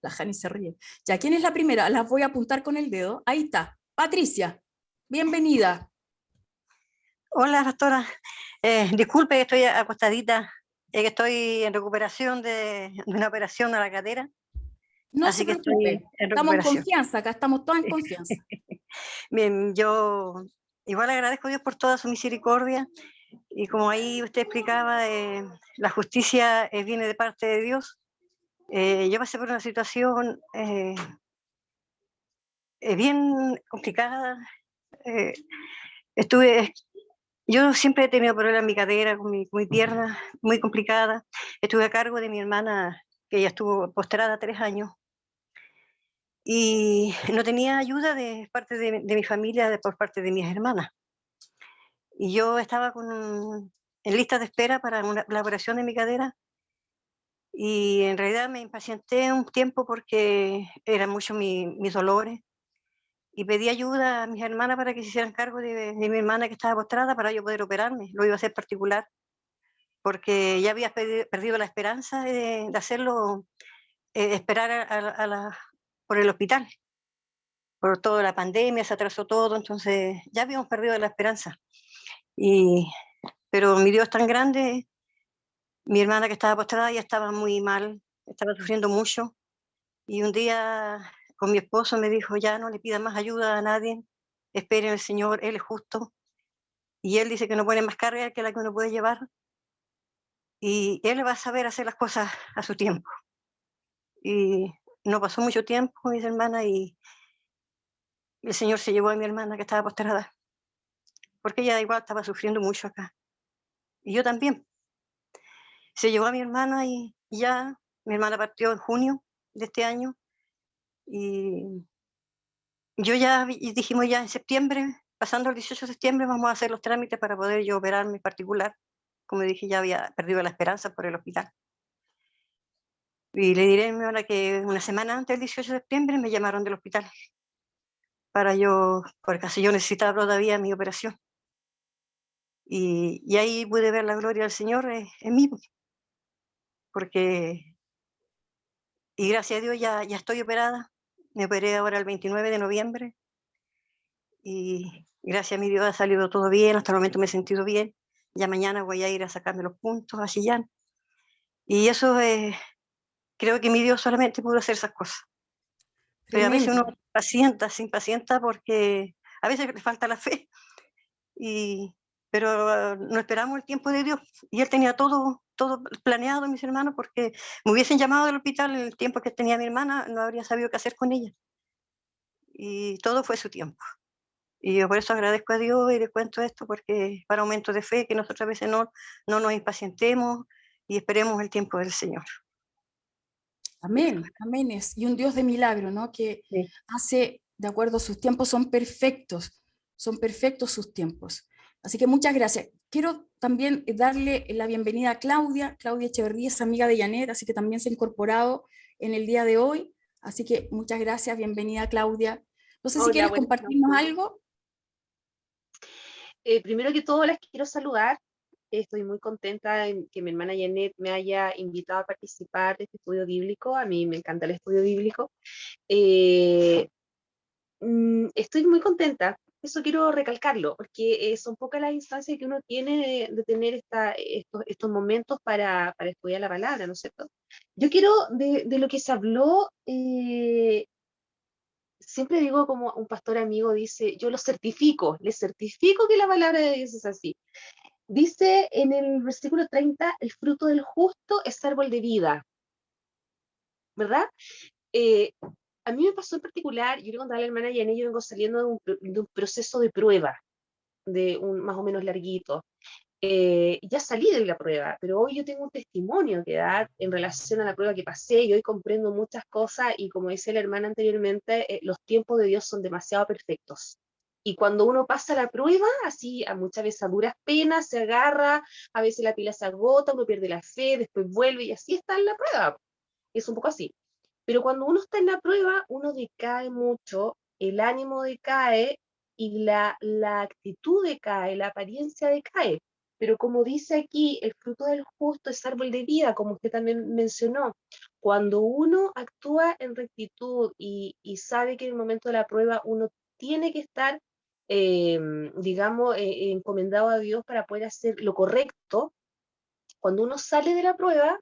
La Jani se ríe. Ya, ¿quién es la primera? Las voy a apuntar con el dedo. Ahí está. Patricia, bienvenida. Hola, pastora. Disculpe que estoy acostadita, que estoy en recuperación de una operación a la cadera. No así se que preocupe. estoy en Estamos en recuperación. confianza, acá estamos todos en confianza. Bien, yo igual agradezco a Dios por toda su misericordia y como ahí usted explicaba, la justicia viene de parte de Dios. Yo pasé por una situación bien complicada. Estuve Yo siempre he tenido problemas en mi cadera, con mi pierna, muy complicada. Estuve a cargo de mi hermana, que ella estuvo postrada 3 años, y no tenía ayuda de parte de mi familia, por parte de mis hermanas. Y yo estaba en lista de espera para la operación de mi cadera, y en realidad me impacienté un tiempo porque eran muchos mis dolores, y pedí ayuda a mis hermanas para que se hicieran cargo de mi hermana que estaba postrada para yo poder operarme. Lo iba a hacer particular, porque ya había perdido la esperanza de hacerlo, esperar por el hospital. Por toda la pandemia se atrasó todo, entonces ya habíamos perdido la esperanza. Pero mi Dios es tan grande, mi hermana que estaba postrada ya estaba muy mal, estaba sufriendo mucho, y un día con mi esposo me dijo, ya no le pida más ayuda a nadie, espere en el Señor, Él es justo, y Él dice que no pone más carga que la que uno puede llevar, y Él va a saber hacer las cosas a su tiempo. Y no pasó mucho tiempo, mis hermanas, y el Señor se llevó a mi hermana que estaba postrada, porque ella igual estaba sufriendo mucho acá, y yo también. Se llevó a mi hermana y ya, mi hermana partió en junio de este año, y yo ya dijimos ya en septiembre, pasando el 18 de septiembre, vamos a hacer los trámites para poder yo operarme en particular. Como dije, ya había perdido la esperanza por el hospital. Y le diré a mi hermana que una semana antes del 18 de septiembre me llamaron del hospital porque así yo necesitaba todavía mi operación. Y ahí pude ver la gloria del Señor en mí, porque, y gracias a Dios ya estoy operada. Me operé ahora el 29 de noviembre y gracias a mi Dios ha salido todo bien, hasta el momento me he sentido bien. Ya mañana voy a ir a sacarme los puntos a Chillán. Y eso creo que mi Dios solamente pudo hacer esas cosas. Pero a veces Tremendo. uno se impacienta porque a veces le falta la fe, pero no esperamos el tiempo de Dios. Y Él tenía todo planeado, mis hermanos, porque me hubiesen llamado del hospital en el tiempo que tenía mi hermana, no habría sabido qué hacer con ella. Y todo fue su tiempo. Y yo por eso agradezco a Dios y le cuento esto, porque para aumento de fe, que nosotros a veces no nos impacientemos y esperemos el tiempo del Señor. Amén, amén. Y un Dios de milagro, ¿no? Que Sí. hace, de acuerdo, sus tiempos son perfectos sus tiempos. Así que muchas gracias. Quiero también darle la bienvenida a Claudia Echeverría, es amiga de Janet, así que también se ha incorporado en el día de hoy. Así que muchas gracias, bienvenida Claudia. No sé si Hola, quieres buenas compartirnos noches. algo. Primero que todo, las quiero saludar. Estoy muy contenta en que mi hermana Janet me haya invitado a participar de este estudio bíblico. A mí me encanta el estudio bíblico. Eh, Estoy muy contenta. Eso quiero recalcarlo, porque son pocas las instancias que uno tiene de tener estos momentos para estudiar la palabra, ¿no es cierto? Yo quiero, de lo que se habló, siempre digo como un pastor amigo dice, yo les certifico que la palabra de Dios es así. Dice en el versículo 30, el fruto del justo es árbol de vida, ¿verdad? Eh, a mí me pasó en particular, yo le contaba a la hermana Yané, yo vengo saliendo de un proceso de prueba, de un más o menos larguito. Ya salí de la prueba, pero hoy yo tengo un testimonio que dar en relación a la prueba que pasé y hoy comprendo muchas cosas y como decía la hermana anteriormente, los tiempos de Dios son demasiado perfectos. Y cuando uno pasa la prueba, así a muchas veces a duras penas, se agarra, a veces la pila se agota, uno pierde la fe, después vuelve y así está en la prueba. Es un poco así. Pero cuando uno está en la prueba, uno decae mucho, el ánimo decae y la actitud decae, la apariencia decae. Pero como dice aquí, el fruto del justo es árbol de vida, como usted también mencionó. Cuando uno actúa en rectitud y sabe que en el momento de la prueba uno tiene que estar, digamos, encomendado a Dios para poder hacer lo correcto, cuando uno sale de la prueba,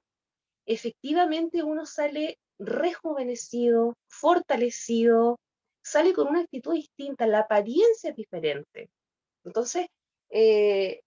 efectivamente uno sale rejuvenecido, fortalecido, sale con una actitud distinta, la apariencia es diferente. Entonces, eh,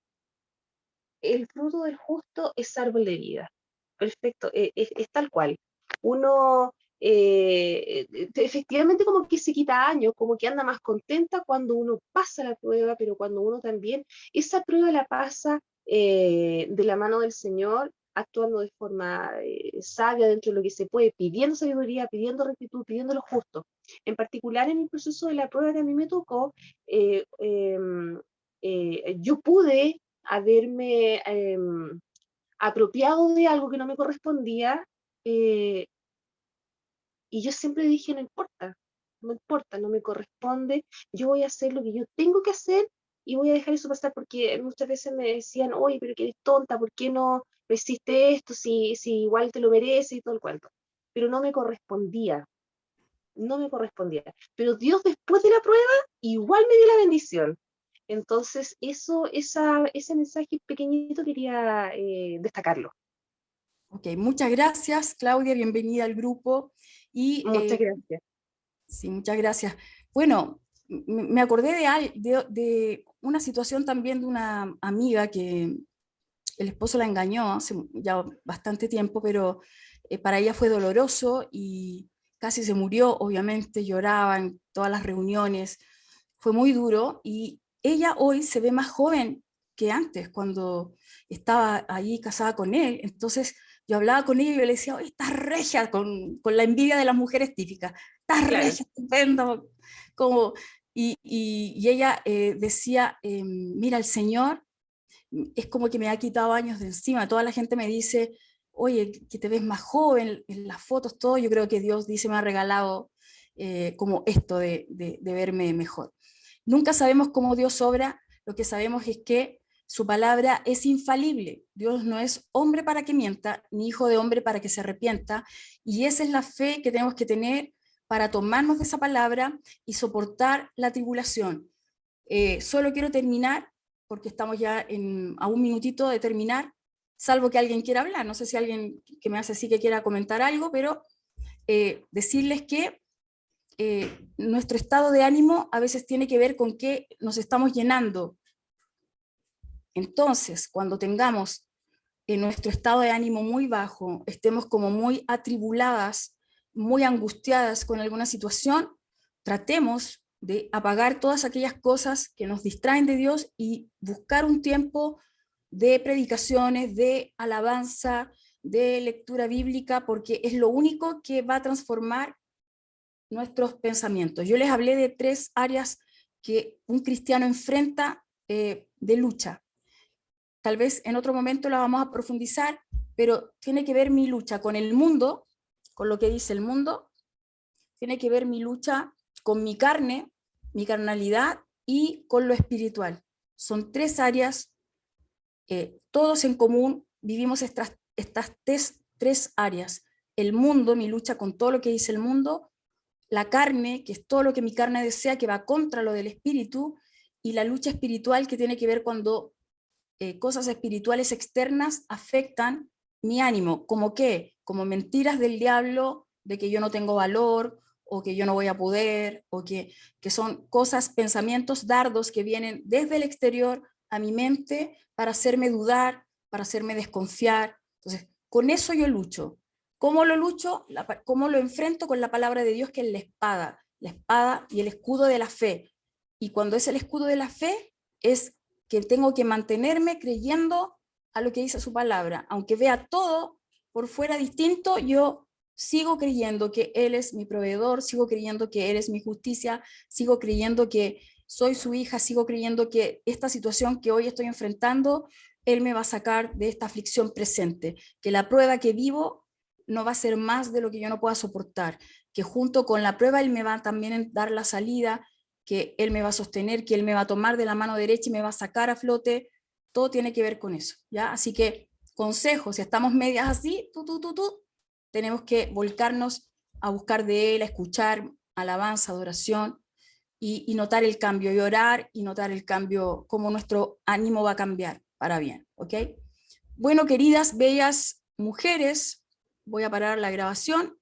el fruto del justo es árbol de vida. Perfecto, es tal cual. Uno efectivamente como que se quita años, como que anda más contenta cuando uno pasa la prueba, pero cuando uno también, esa prueba la pasa de la mano del Señor, actuando de forma sabia dentro de lo que se puede, pidiendo sabiduría, pidiendo rectitud, pidiendo lo justo. En particular en el proceso de la prueba que a mí me tocó, yo pude haberme apropiado de algo que no me correspondía, y yo siempre dije, no importa, no importa, no me corresponde, yo voy a hacer lo que yo tengo que hacer y voy a dejar eso pasar, porque muchas veces me decían, oye, pero que eres tonta, ¿por qué no hiciste esto si igual te lo mereces y todo el cuento? Pero no me correspondía, no me correspondía. Pero Dios después de la prueba igual me dio la bendición. Entonces, ese mensaje pequeñito quería destacarlo. Ok, muchas gracias, Claudia, bienvenida al grupo. Y Muchas gracias. sí, muchas gracias. Bueno, me acordé de una situación también de una amiga que el esposo la engañó hace ya bastante tiempo, pero para ella fue doloroso y casi se murió, obviamente lloraba en todas las reuniones, fue muy duro y ella hoy se ve más joven que antes, cuando estaba ahí casada con él. Entonces yo hablaba con ella y yo le decía, oye, estás regia, con la envidia de las mujeres típicas, estás Claro. regia, estupendo, como, y ella decía, mira, el Señor es como que me ha quitado años de encima. Toda la gente me dice, oye, que te ves más joven en las fotos, todo. Yo creo que Dios dice, me ha regalado como esto de verme mejor. Nunca sabemos cómo Dios obra, lo que sabemos es que su palabra es infalible. Dios no es hombre para que mienta, ni hijo de hombre para que se arrepienta, y esa es la fe que tenemos que tener para tomarnos de esa palabra y soportar la tribulación. Solo quiero terminar, porque estamos ya a un minutito de terminar, salvo que alguien quiera hablar. No sé si alguien que me hace así que quiera comentar algo, pero decirles que nuestro estado de ánimo a veces tiene que ver con qué nos estamos llenando. Entonces, cuando tengamos nuestro estado de ánimo muy bajo, estemos como muy atribuladas, muy angustiadas con alguna situación, tratemos de apagar todas aquellas cosas que nos distraen de Dios y buscar un tiempo de predicaciones, de alabanza, de lectura bíblica, porque es lo único que va a transformar nuestros pensamientos. Yo les hablé de 3 áreas que un cristiano enfrenta de lucha. Tal vez en otro momento la vamos a profundizar, pero tiene que ver mi lucha con el mundo, con lo que dice el mundo, tiene que ver mi lucha con mi carne, mi carnalidad y con lo espiritual. Son 3 áreas, todos en común vivimos estas 3 áreas. El mundo, mi lucha con todo lo que dice el mundo, la carne, que es todo lo que mi carne desea, que va contra lo del espíritu, y la lucha espiritual, que tiene que ver cuando cosas espirituales externas afectan mi ánimo, como qué, como mentiras del diablo, de que yo no tengo valor, o que yo no voy a poder, o que son cosas, pensamientos, dardos que vienen desde el exterior a mi mente para hacerme dudar, para hacerme desconfiar. Entonces, con eso yo lucho. ¿Cómo lo lucho? ¿Cómo lo enfrento? Con la palabra de Dios, que es la espada y el escudo de la fe. Y cuando es el escudo de la fe, es que tengo que mantenerme creyendo a lo que dice su palabra. Aunque vea todo por fuera distinto, yo sigo creyendo que Él es mi proveedor, sigo creyendo que Él es mi justicia, sigo creyendo que soy su hija, sigo creyendo que esta situación que hoy estoy enfrentando, Él me va a sacar de esta aflicción presente, que la prueba que vivo no va a ser más de lo que yo no pueda soportar, que junto con la prueba Él me va también a dar la salida, que Él me va a sostener, que Él me va a tomar de la mano derecha y me va a sacar a flote. Todo tiene que ver con eso, ¿ya? Así que, consejo, si estamos medias así, tenemos que volcarnos a buscar de Él, a escuchar alabanza, adoración, y notar el cambio, y orar, y notar el cambio, cómo nuestro ánimo va a cambiar para bien, ¿ok? Bueno, queridas, bellas mujeres, voy a parar la grabación.